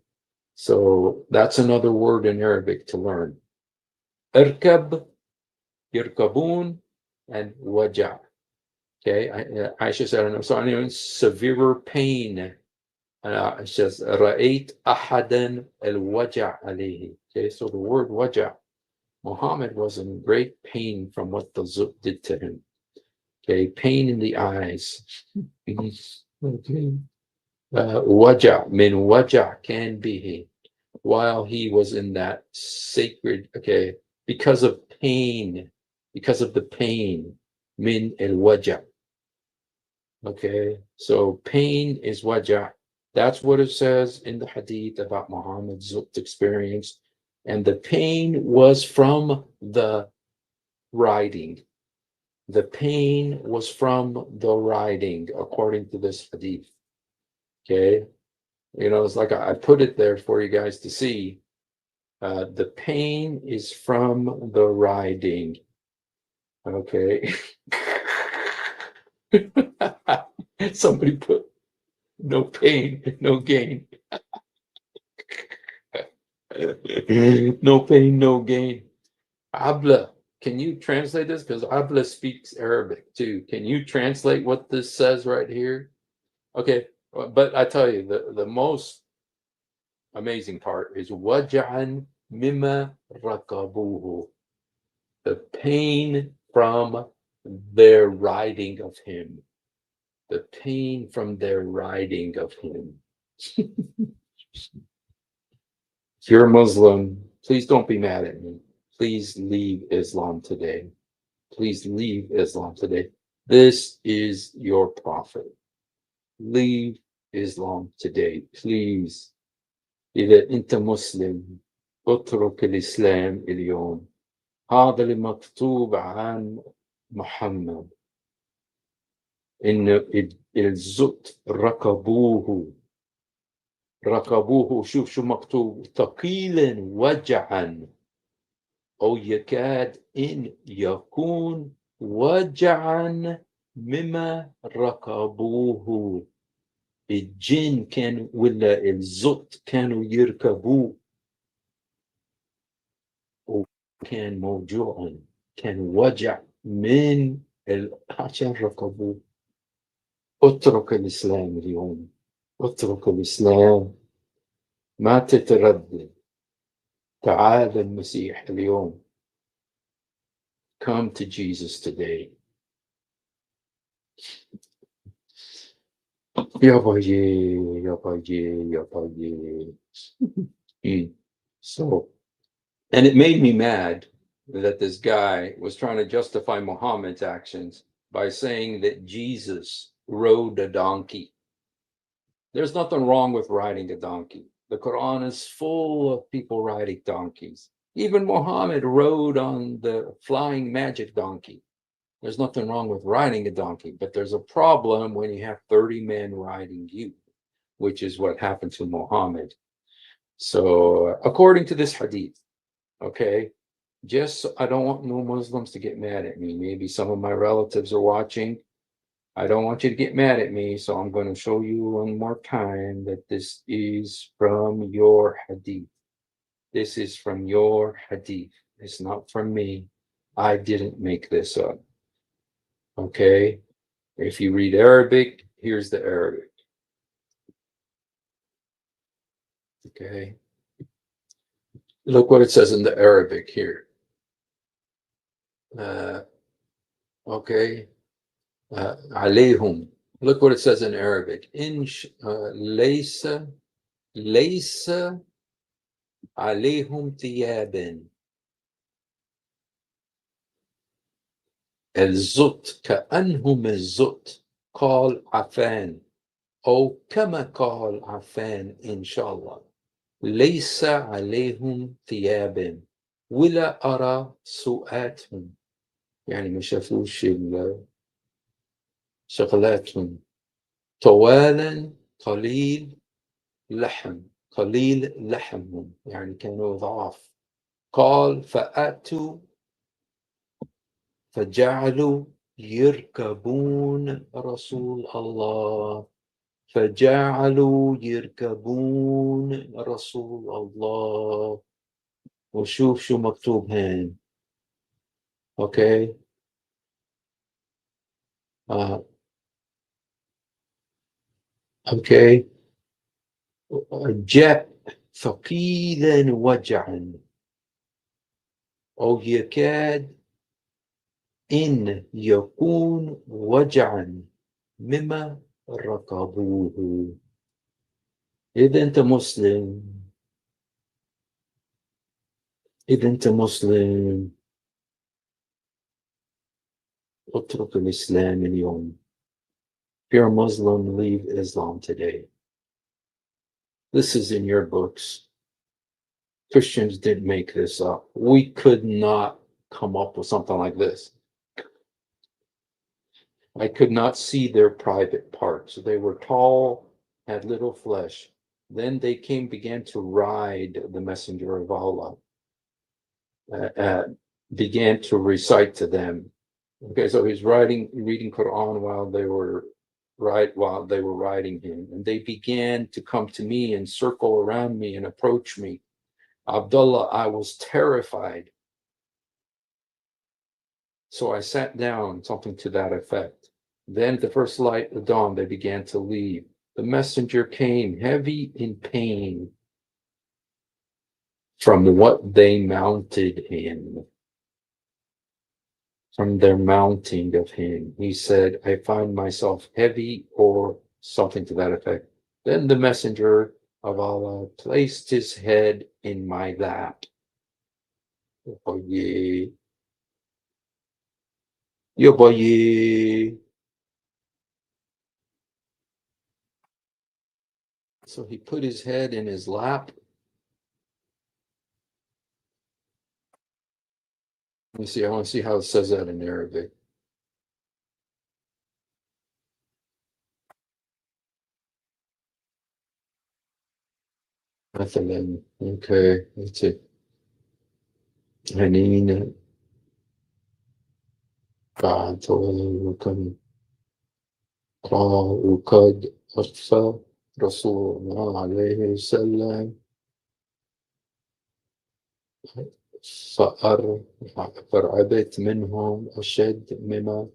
So that's another word in Arabic to learn. Irkab, يركبون, and waja. Okay. Aisha said, I don't know. So anyway, severe pain. It says رأيت أحدا الوجع عليه. Okay, so the word waja. Muhammad was in great pain from what the Zut did to him. Okay, pain in the eyes. Okay. Waja, min waja can be while he was in that sacred, okay, because of pain, because of the pain, min el waja. Okay, so pain is waja. That's what it says in the hadith about Muhammad's experience. And the pain was from the riding. The pain was from the riding, according to this hadith. Okay. It's like I put it there for you guys to see. The pain is from the riding. Okay. Somebody put no pain, no gain. No pain, no gain. Abla, can you translate this? Because Abla speaks Arabic too. Can you translate what this says right here? Okay, but I tell you, the most amazing part is waja'an mimma rakabuhu, the pain from their riding of him. The pain from their riding of him. If you're a Muslim, please don't be mad at me. Please leave Islam today. Please leave Islam today. This is your prophet. Leave Islam today, please. إذا أنت مسلم اترك الإسلام اليوم. هذا المكتوب عن محمد إن الزت ركبوه شوف شو مكتوب ثقيلا وجعا أو يكاد إن يكون وجعا مما ركبوه. الجن كان ولا الزت كانوا يركبوه وكان موجوعا، كان وجع من عشان ركبوه. اترك الإسلام اليوم، اترك الإسلام، ما تتردد. تعال المسيح اليوم. Come to Jesus today. يا باجي يا باجي يا باجي. So, and it made me mad that this guy was trying to justify Muhammad's actions by saying that Jesus rode a donkey. There's nothing wrong with riding a donkey. The Quran is full of people riding donkeys. Even Muhammad rode on the flying magic donkey. There's nothing wrong with riding a donkey, but there's a problem when you have 30 men riding you, which is what happened to Muhammad. So, according to this hadith, okay, just I don't want no Muslims to get mad at me. Maybe some of my relatives are watching. I don't want you to get mad at me, so I'm going to show you one more time that this is from your hadith. This is from your hadith. It's not from me. I didn't make this up. Okay? If you read Arabic, here's the Arabic. Okay? Look what it says in the Arabic here. Okay? عليهم. Look what it says in Arabic. ليس عليهم ثياب. الزت كأنهم الزت قال عفان أو كما قال عفان إن شاء الله. ليس عليهم ثياب ولا أرى سوءاتهم، يعني ما شافوش شغلاتهم. طوالا قليل لحمهم، يعني كانوا ضعاف. قال فأتوا فجعلوا يركبون رسول الله، فجعلوا يركبون رسول الله. وشوف شو مكتوب هين. اوكي اوكي جاء ثقيلا وجعا او يكاد إن يكون وجعا مما ركبوه. إذا أنت مسلم، إذا أنت مسلم اترك الإسلام اليوم. If you're a Muslim, leave Islam today. This is in your books. Christians didn't make this up. We could not come up with something like this. I could not see their private parts. They were tall, had little flesh. Then they began to ride the messenger of Allah, began to recite to them. Okay, so he's reading Quran while they were riding him, and they began to come to me and circle around me and approach me. Abdullah, I was terrified. So I sat down, something to that effect. Then, the first light of dawn, they began to leave. The messenger came heavy in pain from what they mounted him, from their mounting of him. He said, I find myself heavy, or something to that effect. Then the messenger of Allah placed his head in my lap. Oh, yeah. Yo, boy, yeah. So he put his head in his lap. Let me see. I want to see how it says that in Arabic. مثلا okay, let's see. حنين بعد وكم قال وقد أخفى رسول الله عليه وسلم فرعبت منهم أشد مما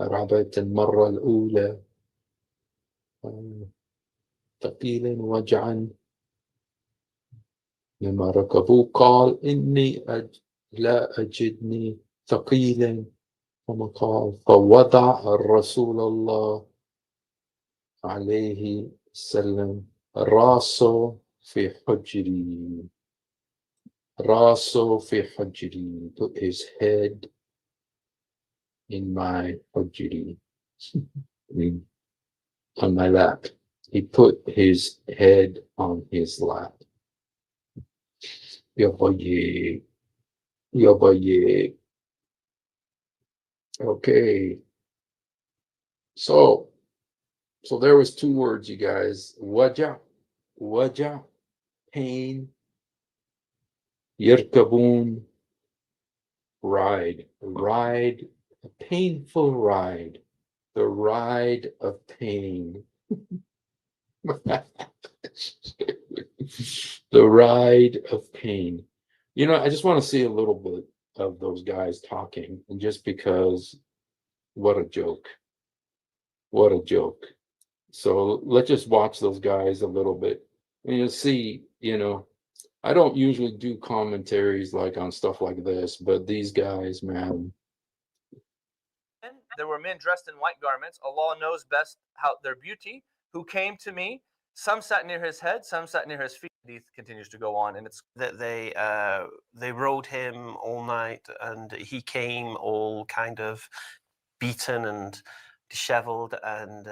رعبت المرة الأولى ثقيلا وجعا لما ركبوا قال إني لا أجدني ثقيلا ثم قال فوضع رسول الله عليه السلام راسه في حجري راسه في حجري put his head in my حجري on my lap. He put his head on his lap. يا بيي يا بيي. Okay, so there was two words, you guys. Waja, pain. Yarkabun, ride, a painful ride, the ride of pain. The ride of pain. You know, I just want to see a little bit of those guys talking, and just because, what a joke. What a joke. So let's just watch those guys a little bit, and you'll see, you know, I don't usually do commentaries like on stuff like this, but these guys, man. There were men dressed in white garments. Allah knows best how their beauty, who came to me. Some sat near his head, some sat near his feet. Hadith continues to go on, and it's that they rode him all night, and he came all kind of beaten and disheveled. And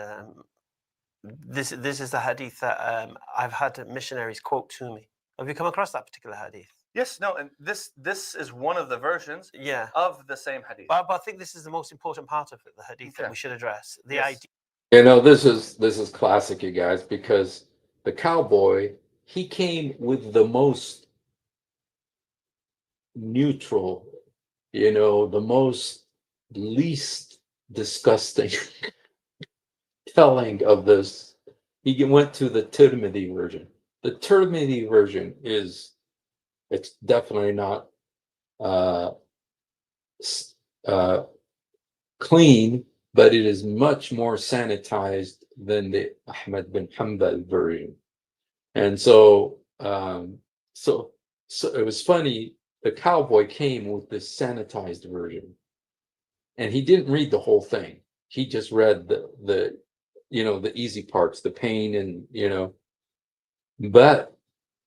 this is the hadith that I've had missionaries quote to me. Have you come across that particular hadith? yes, no, and this is one of the versions Yeah. of the same hadith. But I think this is the most important part of it, the hadith that Okay. we should address. The Yes. idea. You know, this is classic, you guys, because the cowboy, he came with the most neutral, you know, the most least disgusting telling of this. He went to the Tirmidhi version. The Tirmidhi version it's definitely not clean, but it is much more sanitized than the Ahmad bin Hanbal version. And so it was funny. The cowboy came with this sanitized version, and he didn't read the whole thing. He just read the you know, the easy parts, the pain, and you know. But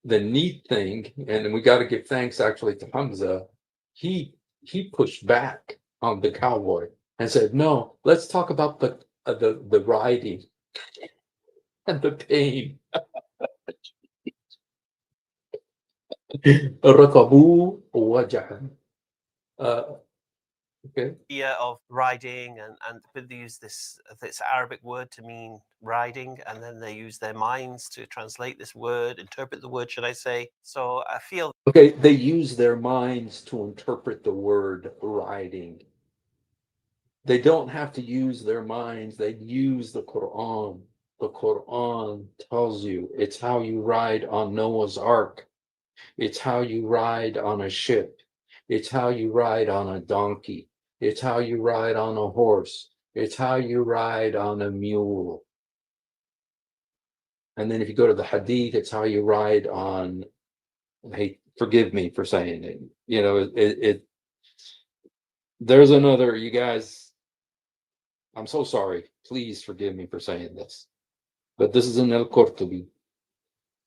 the neat thing, and we got to give thanks actually to Hamza, he pushed back on the cowboy and said, "No, let's talk about the riding and the pain." ركبوا وجعا. Okay. idea of riding, and they use this Arabic word to mean riding, and then they use their minds to translate this word, interpret the word, should I say. So I feel Okay, they use their minds to interpret the word riding. They don't have to use their minds, they use the Quran. The Quran tells you it's how you ride on Noah's Ark. It's how you ride on a ship. It's how you ride on a donkey. It's how you ride on a horse. It's how you ride on a mule. And then if you go to the hadith, it's how you ride on, hey, forgive me for saying it. You know, there's another, you guys, I'm so sorry. Please forgive me for saying this. But this is in Al-Qurtubi.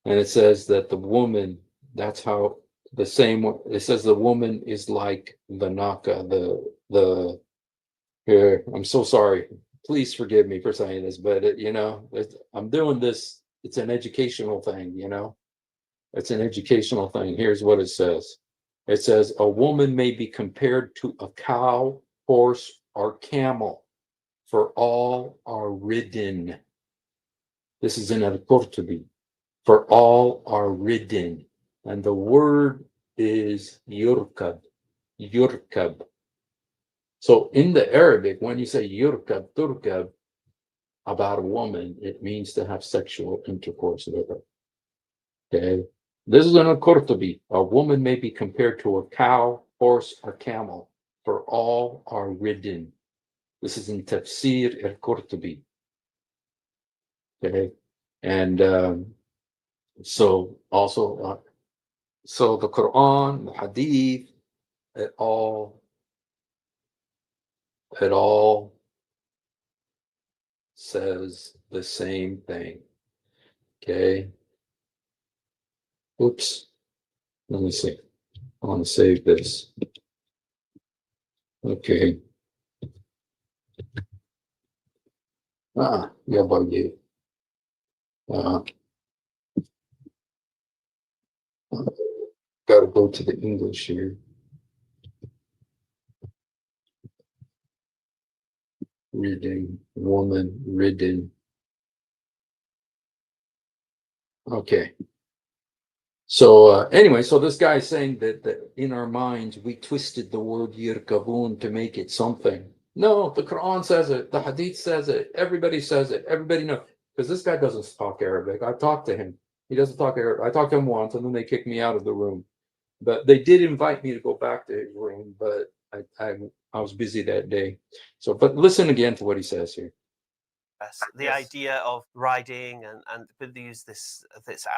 And it says that the woman, that's how the same, it says the woman is like the naka, here, I'm so sorry. Please forgive me for saying this, but I'm doing this. It's an educational thing, It's an educational thing. Here's what it says. It says a woman may be compared to a cow, horse, or camel, for all are ridden. This is in Al-Qurtubi. For all are ridden. And the word is yurkab. Yurkab. So in the Arabic, when you say yurkab, turkab, about a woman, it means to have sexual intercourse with her. Okay. This is an Al-Qurtubi. A woman may be compared to a cow, horse, or camel, for all are ridden. This is in Tafsir Al-Qurtubi. Okay. And so also, so the Quran, the Hadith, it all says the same thing. Okay. Oops. Let me see. I want to save this. Okay. Yeah, bug you. Got to go to the English here. Reading, woman, ridden. Okay. So anyway, so this guy's saying that in our minds, we twisted the word yirkabun to make it something. No, the Quran says it. The Hadith says it. Everybody says it. Everybody knows. Because this guy doesn't talk Arabic. I talked to him. He doesn't talk Arabic. I talked to him once, and then they kicked me out of the room. But they did invite me to go back to his room, but I was busy that day. So, but listen again to what he says here. The Yes. idea of riding, and they use this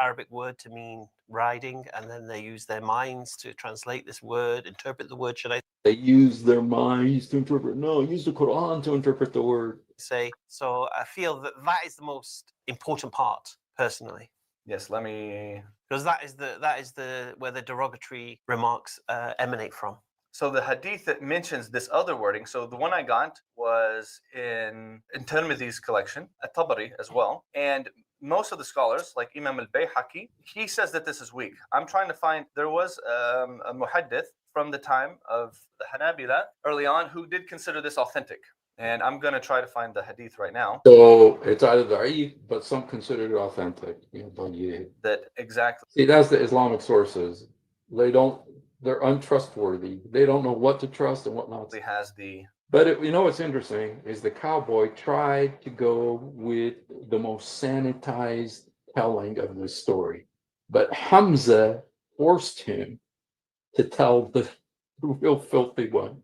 Arabic word to mean riding, and then they use their minds to translate this word, interpret the word, should I They use their minds to interpret. No, use the Quran to interpret the word. say. So I feel that is the most important part, personally, Yes, let me. because that is the where the derogatory remarks emanate from. So the hadith that mentions this other wording, so the one I got was in Tirmidhi's collection, at-Tabari as well. And most of the scholars, like Imam al-Bayhaqi, he says that this is weak. I'm trying to find, there was a muhaddith from the time of the Hanabila early on who did consider this authentic. And I'm going to try to find the hadith right now. So it's either da'if, but some consider it authentic. That exactly. See, that's the Islamic sources. They're untrustworthy. They don't know what to trust and what not to. Has the. But what's interesting is the cowboy tried to go with the most sanitized telling of the story. But Hamza forced him to tell the real filthy one.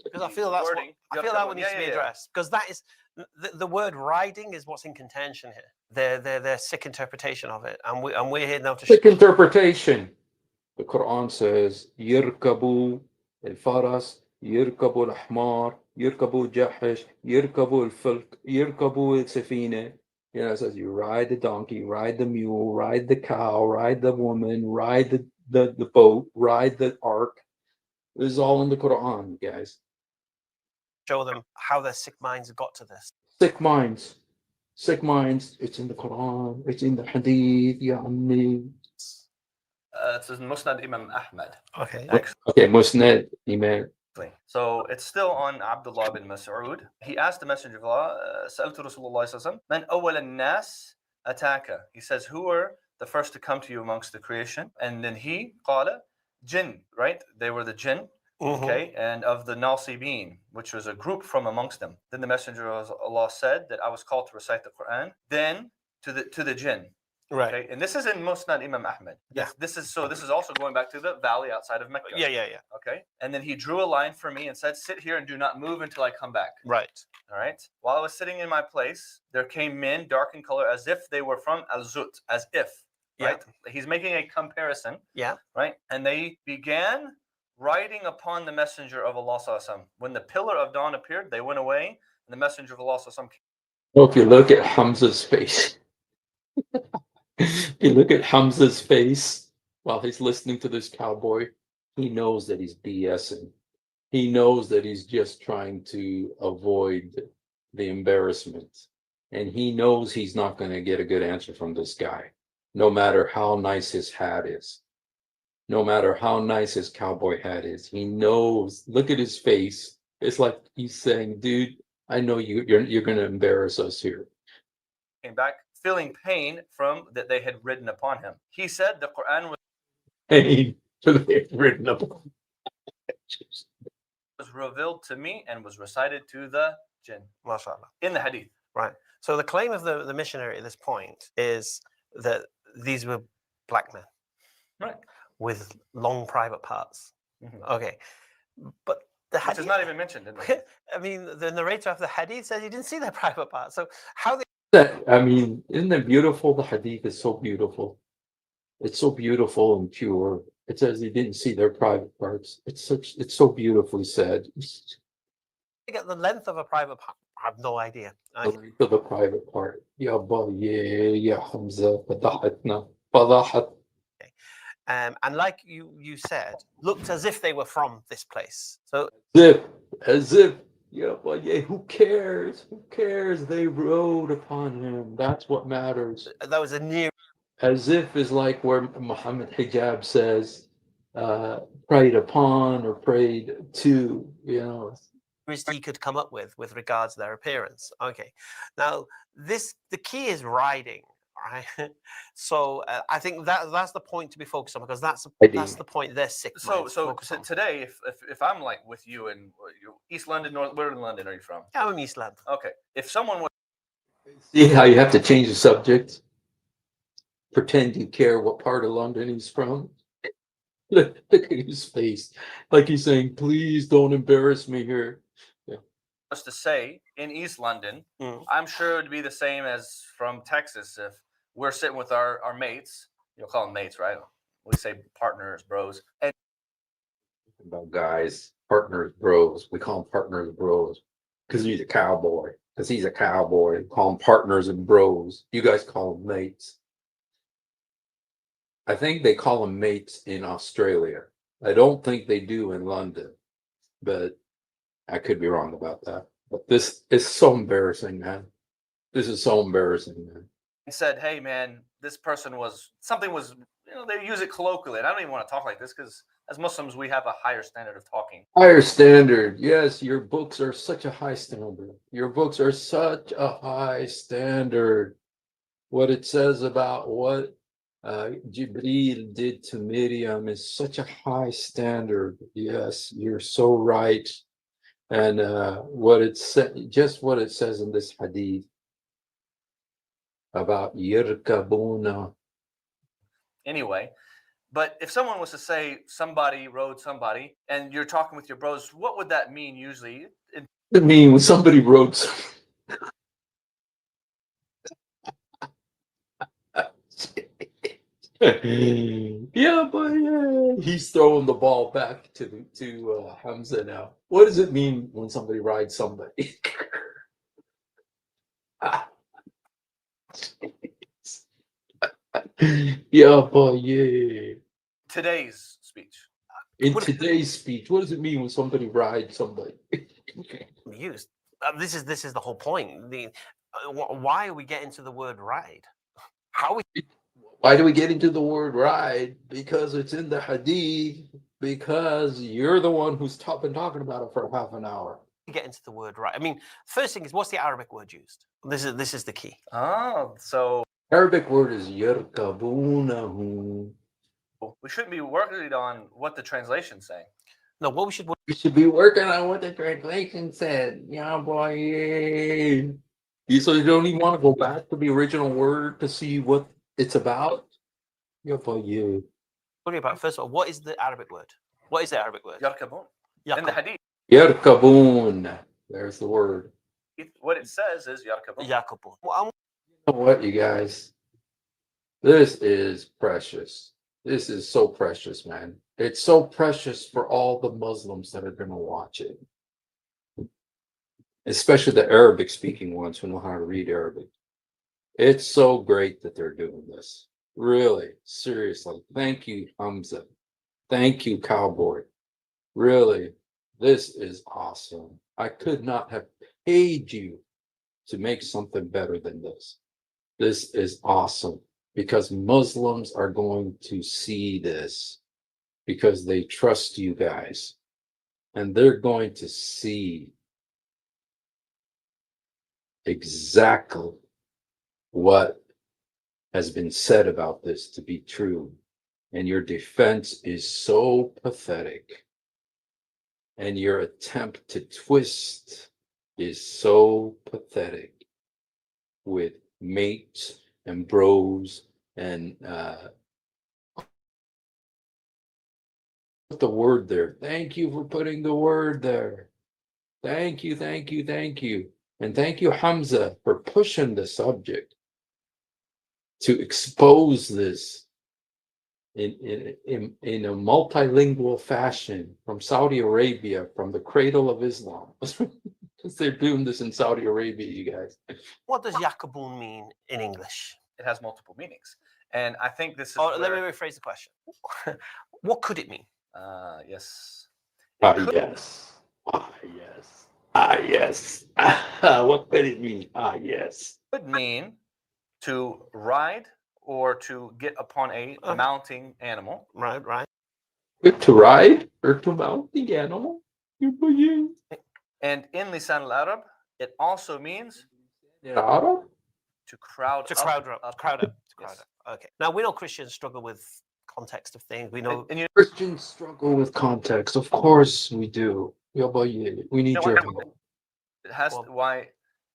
Because I feel that's wording, I feel that one needs to be yeah. addressed, because that is the word riding is what's in contention here. Their sick interpretation of it, and we're here now to Sick interpretation. The Quran says, يركبوا الفرس, يركبوا الحمار, يركبوا الجحش, يركبوا الفلك, يركبوا السفينة. It says you ride the donkey, ride the mule, ride the cow, ride the woman, ride the boat, ride the ark. This is all in the Quran, guys. show them how their sick minds have got to this. Sick minds. Sick minds. It's in the Quran. It's in the Hadith. Ya Ammi. It says Musnad Imam Ahmad. Okay. Okay, Musnad Imam. So it's still on Abdullah bin Mas'ud. He asked the Messenger of Allah, سألت رسول الله صلى الله عليه وسلم, من أول الناس أتاك? He says, who are the first to come to you amongst the creation? And then he, قال, jinn, right? They were the jinn. Okay, and of the Nasibin, which was a group from amongst them. Then the Messenger of Allah said that I was called to recite the Quran. Then to the jinn. Right. Okay, and this is in Musnad Imam Ahmed. Yeah. This is also going back to the valley outside of Mecca. Yeah. Okay, and then he drew a line for me and said, "Sit here and do not move until I come back." Right. All right. While I was sitting in my place, there came men dark in color, as if they were from Al-Zut, as if. Right. He's making a comparison. Yeah. Right, and they began writing upon the messenger of Allah Sallallahu Alaihi Wasallam. When the pillar of dawn appeared, they went away, and the messenger of Allah Sallallahu Alaihi Wasallam. Well, if you look at Hamza's face, if you look at Hamza's face while he's listening to this cowboy, he knows that he's BSing. He knows that he's just trying to avoid the embarrassment. And he knows he's not going to get a good answer from this guy, no matter how nice his hat is. No matter how nice his cowboy hat is, he knows. Look at his face. It's like he's saying, "Dude, I know you're going to embarrass us here." Came back feeling pain from that they had written upon him. He said the Quran Pain they've written upon. was revealed to me and was recited to the jinn. MashaAllah. In the hadith. Right. So the claim of the missionary at this point is that these were black men. Right. With long private parts. Mm-hmm. Okay. But the hadith is not even mentioned in the I mean, the narrator of the hadith says he didn't see their private parts. So how they Isn't that beautiful? The hadith is so beautiful. It's so beautiful and pure. It says he didn't see their private parts. It's so beautifully said. get the length of a private part? I have no idea. The length of the private part. Ya ya Hamza, fadahatna. And like you said, looked as if they were from this place. So As if, yeah, who cares? Who cares? They rode upon him. That's what matters. that was a near. As if is like where Muhammad Hijab says, prayed upon or prayed to, He could come up with regards to their appearance. Okay, now the key is riding, right? So I think that's the point to be focused on, because that's the point they're sick. So today, if I'm like with you in East London, where in London are you from? I'm in East London. Okay, if someone was see how you have to change the subject, pretend you care what part of London he's from. Look at his face, like he's saying, "Please don't embarrass me here." was to say in East London, I'm sure it would be the same as from Texas. If we're sitting with our mates, you'll call them mates, right? We say partners, bros. And about guys, partners, bros. We call them partners, bros, because he's a cowboy. We call them partners and bros. You guys call them mates. I think they call them mates in Australia. I don't think they do in London, but I could be wrong about that. But this is so embarrassing, man. This is so embarrassing, man. Said, "Hey, man, this person was," they use it colloquially. And I don't even want to talk like this because as Muslims, we have a higher standard of talking. Higher standard. Yes, your books are such a high standard. Your books are such a high standard. What it says about what Jibreel did to Miriam is such a high standard. Yes, you're so right. And what it says in this hadith about yirkabuna. Anyway, but if someone was to say somebody rode somebody, and you're talking with your bros, what would that mean usually? It means when somebody rode. Yeah, but he's throwing the ball back to Hamza now. What does it mean when somebody rides somebody? Yeah, but Today's speech. In today's speech, what does it mean when somebody rides somebody? Used. This is the whole point. Why are we getting to the word ride? Why do we get into the word ride? Because it's in the hadith. Because you're the one who's been talking about it for half an hour. Get into the word ride. I mean, first thing is, what's the Arabic word used? This is the key. Oh, so Arabic word is yarkabunahu. We shouldn't be worried on what the translation's saying. No, what we should be working on what the translation said. Yeah, boy. So you don't even want to go back to the original word to see what It's about you. Worry about first of all, what is the Arabic word? What is the Arabic word? Yarkabun. In the Yaqub. hadith, Yarkabun. There's the word. what it says is Yarkabun. Yaqubun. Well, You know what, you guys? This is precious. This is so precious, man. It's so precious for all the Muslims that are going to watch it, especially the Arabic speaking ones who know how to read Arabic. It's so great that they're doing this. Really, seriously. Thank you, Hamza. Thank you, Cowboy. Really, this is awesome. I could not have paid you to make something better than this. This is awesome because Muslims are going to see this because they trust you guys and they're going to see exactly what has been said about this to be true. And your defense is so pathetic. And your attempt to twist is so pathetic with mates and bros and put the word there. Thank you for putting the word there. Thank you, thank you, thank you. And thank you, Hamza, for pushing the subject to expose this in a multilingual fashion from Saudi Arabia, from the cradle of Islam. Because they're doing this in Saudi Arabia, you guys. what does Yaqubun mean in English? It has multiple meanings. And I think this is Oh, let me where, rephrase the question. What could it mean? yes. Ah, It could- yes. Ah, yes. Ah, yes. What could it mean? Ah, yes. could mean to ride or to get upon a mounting animal. Right, right. To ride or to mount the animal? And in Lisan al-Arab, it also means Arab? to crowd To up. crowd up. Crowd up. To crowd Yes. up. Okay. Now we know Christians struggle with context of things. We know. And you Christians struggle with context. Of course we do. We need know your why? help. It has Well- why?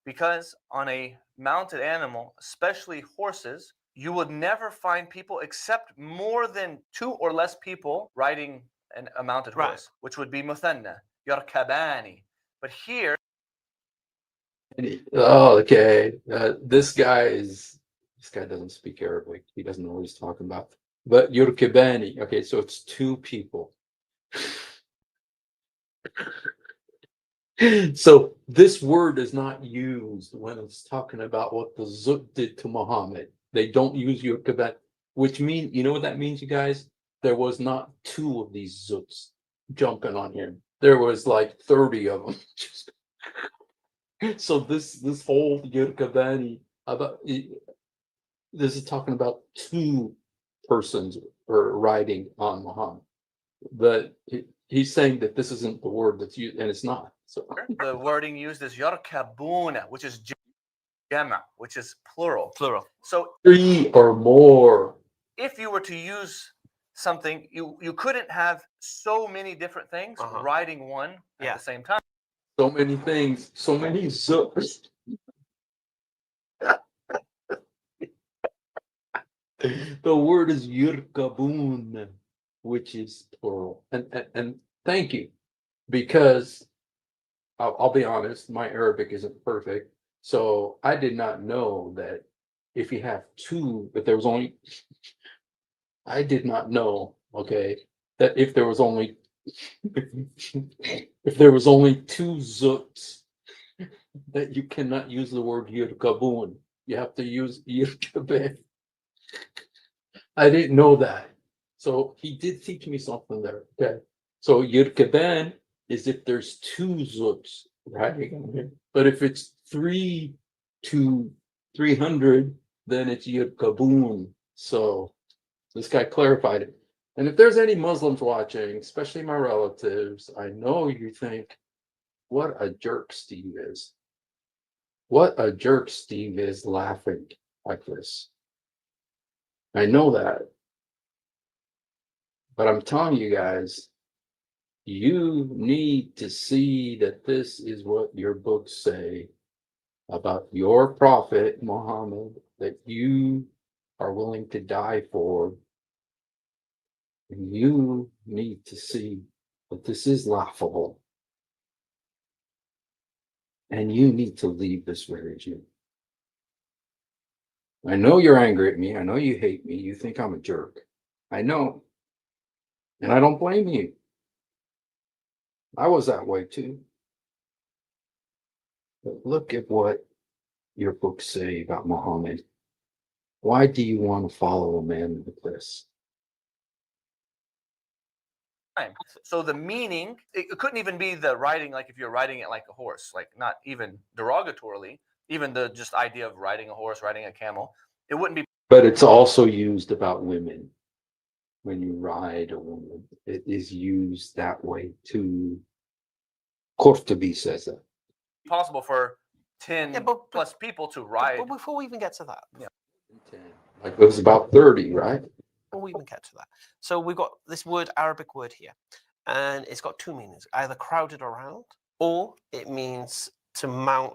Because on a mounted animal, especially horses, you would never find people except more than 2 or less people riding a mounted Right. horse, which would be muthanna, yarkabani. But here, Oh, okay. This guy doesn't speak Arabic. He doesn't know what he's talking about. But Yurkibani, okay, so it's 2 people. So this word is not used when it's talking about what the Zut did to Muhammad. They don't use Yurkibani, which means, you know what that means, you guys? There was not 2 of these Zuts jumping on him. There was like 30 of them. So this whole Yurkabani about this is talking about 2 persons are riding on Muhammad, but he's saying that this isn't the word that's used, and it's not. So the wording used is yarkabuna, which is jama, which is plural. Plural. So 3 or more. if you were to use something, you couldn't have so many different things riding one at the same time. So many things, so many zups. The word is yurkabun, which is plural. And thank you, because I'll be honest, my Arabic isn't perfect. So I did not know that if you have 2, if there was only, I did not know, okay, that if there was only, if there was only 2 zuts, that you cannot use the word yurkabun. You have to use yurkaban. I didn't know that. So he did teach me something there. Okay. So yurkaban is if there's 2 zuts riding on him. But if it's 3 to 300, then it's yurkabun. So this guy clarified it. And if there's any Muslims watching, especially my relatives, I know you think, what a jerk Steve is. What a jerk Steve is laughing like this. I know that. But I'm telling you guys, you need to see that this is what your books say about your prophet Muhammad, that you are willing to die for. And you need to see that this is laughable. And you need to leave this religion. I know you're angry at me. I know you hate me. You think I'm a jerk. I know. And I don't blame you. I was that way too. But look at what your books say about Muhammad. Why do you want to follow a man like this? Time. So the meaning, it couldn't even be the riding, like if you're riding it like a horse, like not even derogatorily, even the just idea of riding a horse, riding a camel, it wouldn't be. But it's also used about women. When you ride a woman, it is used that way too. Qurtubi says that. Possible for 10 Yeah, but- plus people to ride. But before we even get to that, Like it was about 30, right? before we even get to that, so we've got this word, Arabic word here, and it's got two meanings: either crowded around, or it means to mount.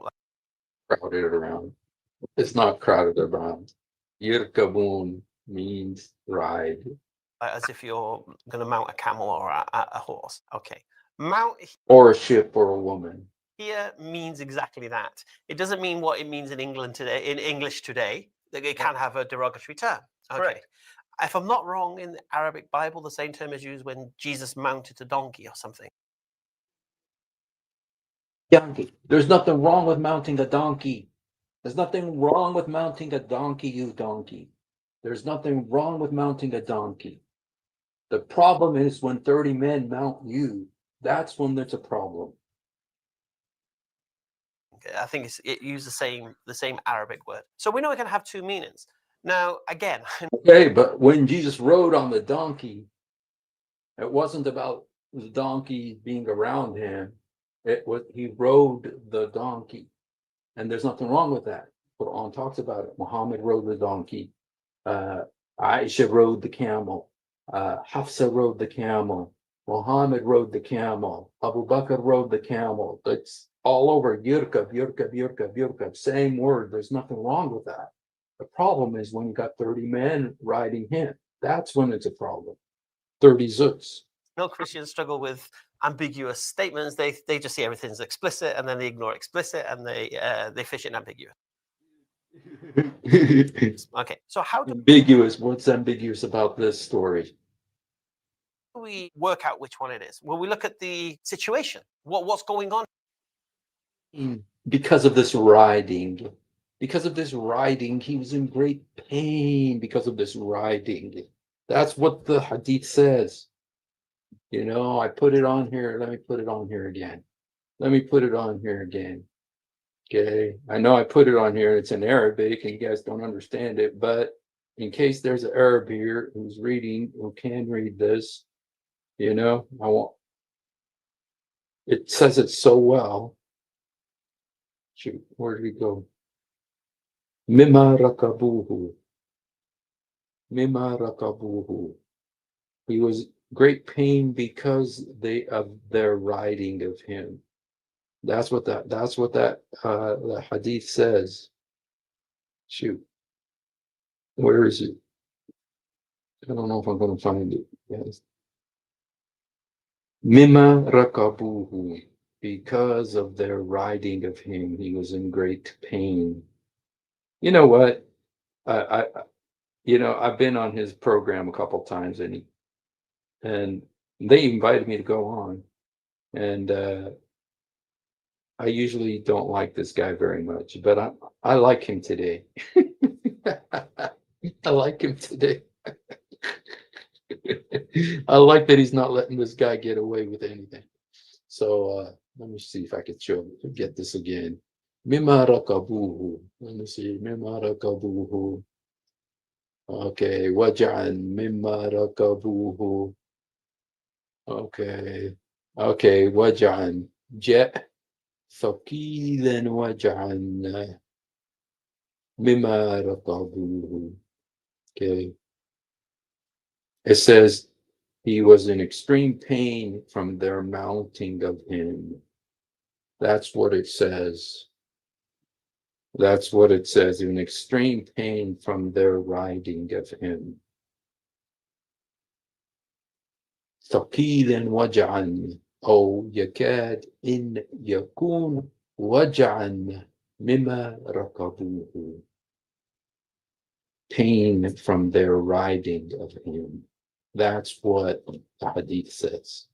Crowded around. It's not crowded around. Yirkabun means ride. As if you're going to mount a camel or a horse. Okay. Mount Or a ship or a woman. here means exactly that. It doesn't mean what it means in England today, in English today. That it can have a derogatory term. Okay. Correct. If I'm not wrong, in the Arabic Bible, the same term is used when Jesus mounted a donkey or something. Donkey. There's nothing wrong with mounting a donkey. There's nothing wrong with mounting a donkey, you donkey. There's nothing wrong with mounting a donkey. The problem is when 30 men mount you, that's when there's a problem. Okay, I think it used the same Arabic word. So we know it can have two meanings. Now, again, Okay, but when Jesus rode on the donkey, it wasn't about the donkey being around him. It was he rode the donkey, and there's nothing wrong with that. Quran talks about it. Muhammad rode the donkey. Aisha rode the camel. Hafsa rode the camel. Muhammad rode the camel. Abu Bakr rode the camel. It's all over. Yurkab, yurkab, yurkab, yurkab. Same word. There's nothing wrong with that. The problem is when you got 30 men riding him. That's when it's a problem. 30 zooks. no Christians struggle with ambiguous statements. They just see everything's explicit, and then they ignore explicit, and they fish in ambiguous. Okay, so how do Ambiguous. What's ambiguous about this story? we work out which one it is? Well, we look at the situation. What's going on? Because of this riding. Because of this riding, he was in great pain because of this riding. That's what the hadith says. You know, I put it on here. Let me put it on here again. Let me put it on here again. Okay. I know I put it on here. It's in Arabic and you guys don't understand it, but in case there's an Arab here who's reading, who can read this, you know, it says it so well. Shoot, where did we go? Mimma rakabuhu. Mimma rakabuhu. He was great pain because of their riding of him. That's what that the hadith says. Shoot. Where is it? I don't know if I'm going to find it. Yes. Mimma rakabuhu. Because of their riding of him, he was in great pain. You know what? I've been on his program a couple times, and they invited me to go on, and I usually don't like this guy very much, but I like him today. I like him today. I like that he's not letting this guy get away with anything. So let me see if I can get this again. Mimma rakabuhu. Let me see. Mimma rakabuhu. Okay. Waja'an mimma rakabuhu. Okay. Okay. Waja'an. Jet. ثقيلا وجعا مما ركبوه. Okay. It says he was in extreme pain from their mounting of him. That's what it says. That's what it says, in extreme pain from their riding of him. ثقيلا وجعا أو يكاد إن يكون وجعا مما ركبوه. Pain from their riding of him. That's what the hadith says.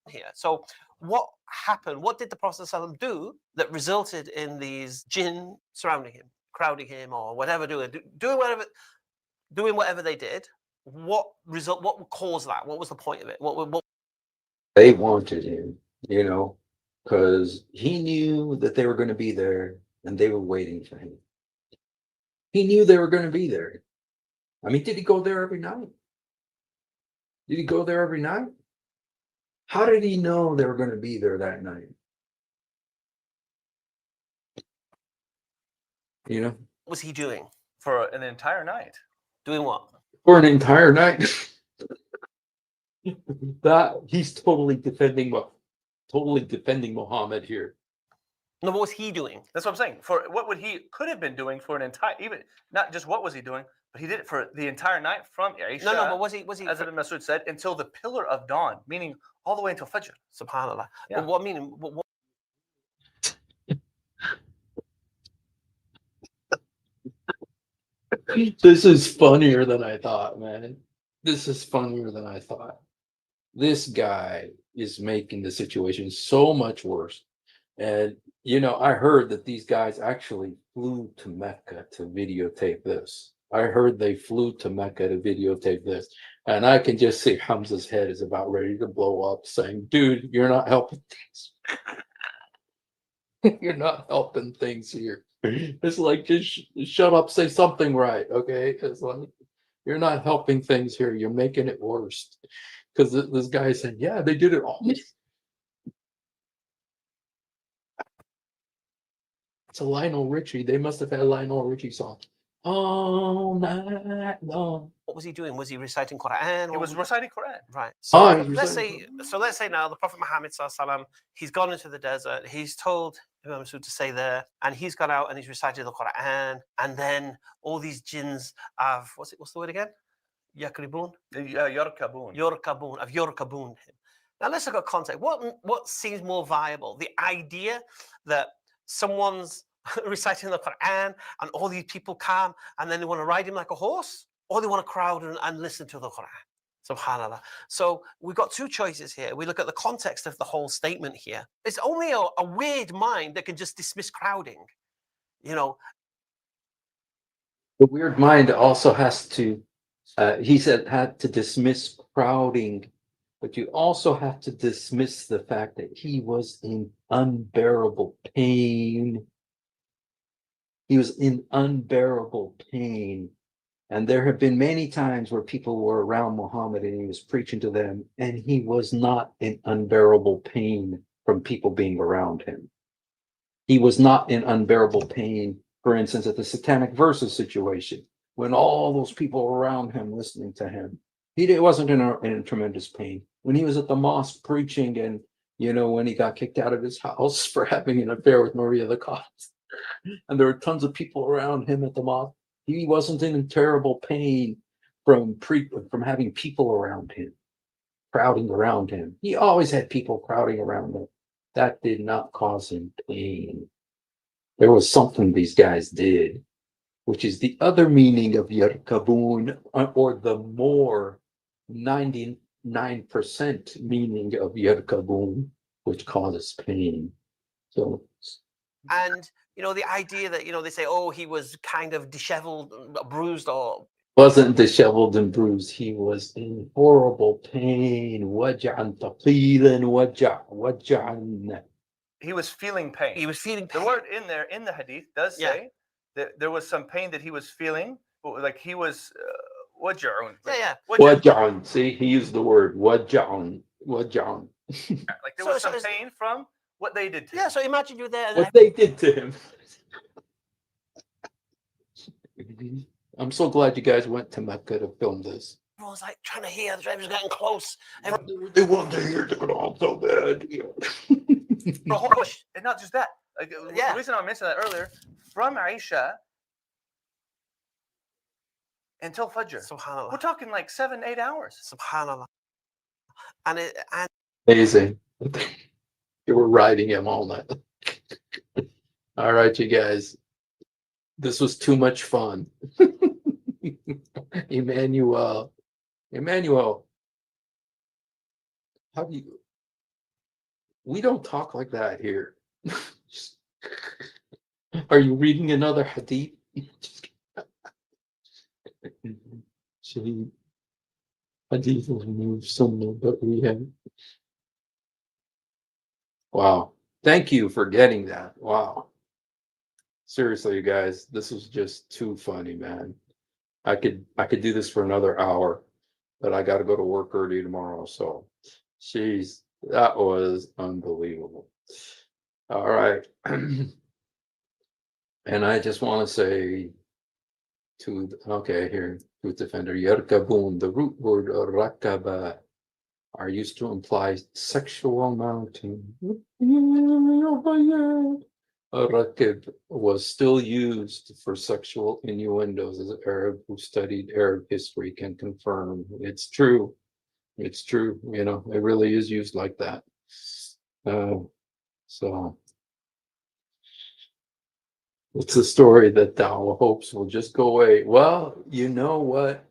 Here. So what happened? What did the Prophet ﷺ do that resulted in these jinn surrounding him, crowding him, or whatever, doing whatever they did? What caused that? What was the point of it? What They wanted him, because he knew that they were going to be there and they were waiting for him. He knew they were going to be there. I mean, did he go there every night? Did he go there every night? How did he know they were going to be there that night? What was he doing? For an entire night. Doing what? For an entire night. That he's totally defending Muhammad here. No, what was he doing? That's what I'm saying. For what would he could have been doing for an entire, even not just what was he doing, but he did it for the entire night from Isha. No, but was he? As Ibn Masud said, until the pillar of dawn, meaning all the way until Fajr. Subhanallah. Yeah. But what meaning? What This is funnier than I thought, man. This is funnier than I thought. This guy is making the situation so much worse. And, I heard that these guys actually flew to Mecca to videotape this. I heard they flew to Mecca to videotape this. And I can just see Hamza's head is about ready to blow up saying, dude, you're not helping things. You're not helping things here. It's like, just shut up, say something right, okay? It's like, you're not helping things here. You're making it worse. Because this guy said, yeah, they did it all. It's a Lionel Richie. They must have had a Lionel Richie song. All night long. what was he doing? Was he reciting Quran? He was reciting Quran. Right. So Oh, he let's recited say now the Prophet Muhammad Sallallahu he's gone into the desert. He's told Imam Masud to stay there, and he's gone out and he's recited the Quran, and then all these jinns have what's the word again? Yakribun? Yarkabun. Yorkabun him. Now let's look at context. What seems more viable? The idea that someone's reciting the Quran and all these people come and then they want to ride him like a horse, or they want to crowd and listen to the Quran. Subhanallah. So we've got two choices here. We look at the context of the whole statement here. It's only a weird mind that can just dismiss crowding. The weird mind also has to, he said, had to dismiss crowding, but you also have to dismiss the fact that he was in unbearable pain. He was in unbearable pain. And there have been many times where people were around Muhammad and he was preaching to them, and he was not in unbearable pain from people being around him. He was not in unbearable pain, for instance, at the Satanic Verses situation, when all those people were around him listening to him. He wasn't in tremendous pain. When he was at the mosque preaching and, when he got kicked out of his house for having an affair with Maria the Copts, and there were tons of people around him at the mosque, he wasn't in terrible pain from having people around him, crowding around him. He always had people crowding around him. That did not cause him pain. There was something these guys did, which is the other meaning of yarkabun, or the more 99% meaning of yarkabun, which causes pain. So, and the idea that they say, oh, he was kind of disheveled, bruised, or wasn't disheveled and bruised. He was in horrible pain. Waj'an taqilan waj'an. He was feeling pain. He was feeling pain. The word in there in the hadith does say that there was some pain that he was feeling, like he was waj'un. Yeah. Waj'an. See, he used the word waj'an. Waj'an. Like there was some pain from what they did to him. Yeah, so imagine you're there. What they did to him. I'm so glad you guys went to Mecca to film this. Everyone's like trying to hear. The driver's getting close. They wanted to hear the Quran so bad. And not just that. Like, Yeah. the reason I mentioned that earlier, from Isha until Fajr. We're Subhanallah. talking like 7-8 hours. Subhanallah. And Amazing. You were riding him all night. All right, you guys. This was too much fun. Emmanuel. How do you? We don't talk like that here. Are you reading another hadith? Hadith will remove sunnah, but we have. Wow. Thank you for getting that. Wow. Seriously, you guys, this was just too funny, man. I could do this for another hour, but I got to go to work early tomorrow. So, jeez, that was unbelievable. All right. And I just want to say here, Truth Defender, Yarkabun, the root word rakaba are used to imply sexual mounting. Rakib was still used for sexual innuendos, as an Arab who studied Arab history can confirm. It's true. It's true. You know, it really is used like that. So it's a story that Dawah hopes will just go away. Well, you know what?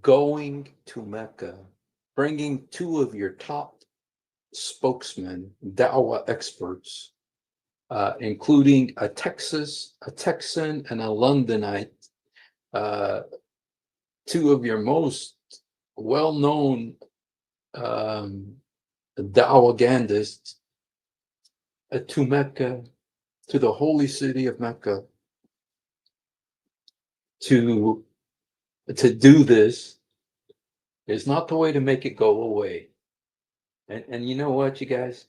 Going to Mecca, bringing two of your top spokesmen, Dawah experts, including a Texan, and a Londonite, two of your most well-known Dawagandists, to Mecca, to the holy city of Mecca, to do this is not the way to make it go away. And you know what, you guys?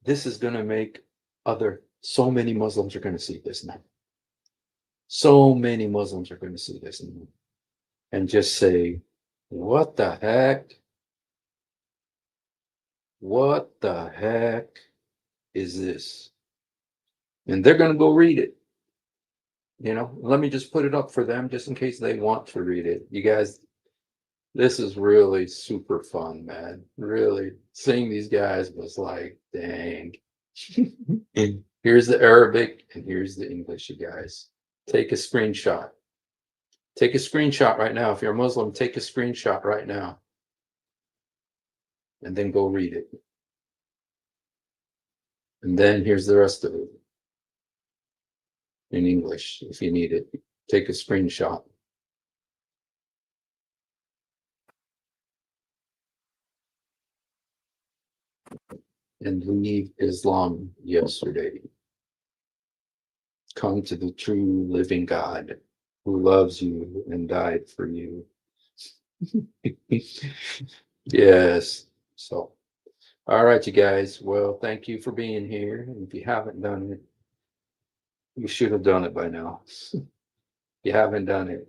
This is going to make so many Muslims are going to see this now. So many Muslims are going to see this now and just say, what the heck? What the heck is this? And they're going to go read it. You know, let me just put it up for them just in case they want to read it. You guys, this is really super fun, man. Really, seeing these guys was like, dang. And here's the Arabic and here's the English, you guys. Take a screenshot. Take a screenshot right now. If you're a Muslim, take a screenshot right now. And then go read it. And then here's the rest of it in English, if you need it. Take a screenshot. And leave Islam yesterday. Come to the true living God who loves you and died for you. Yes. So, all right, you guys. Well, thank you for being here. And if you haven't done it, you should have done it by now. If you haven't done it,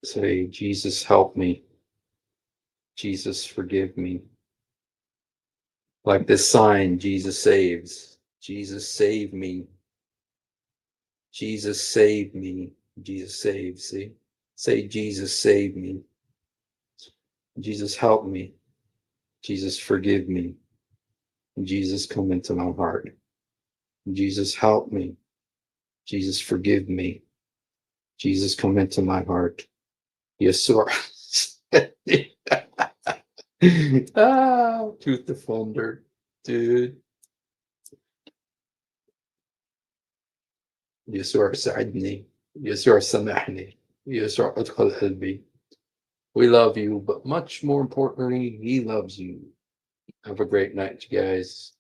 say, Jesus, help me. Jesus, forgive me. Like this sign, Jesus saves. Jesus, save me. Jesus, save me. Jesus, save. See? Say, Jesus, save me. Jesus, help me. Jesus, forgive me. Jesus, come into my heart. Jesus, help me. Jesus, forgive me. Jesus, come into my heart. Yes, sir. Truth Defender, dude. يسوع ساعدني. يسوع سامحني. يسوع ادخل قلبي. We love you, but much more importantly, he loves you. Have a great night, you guys.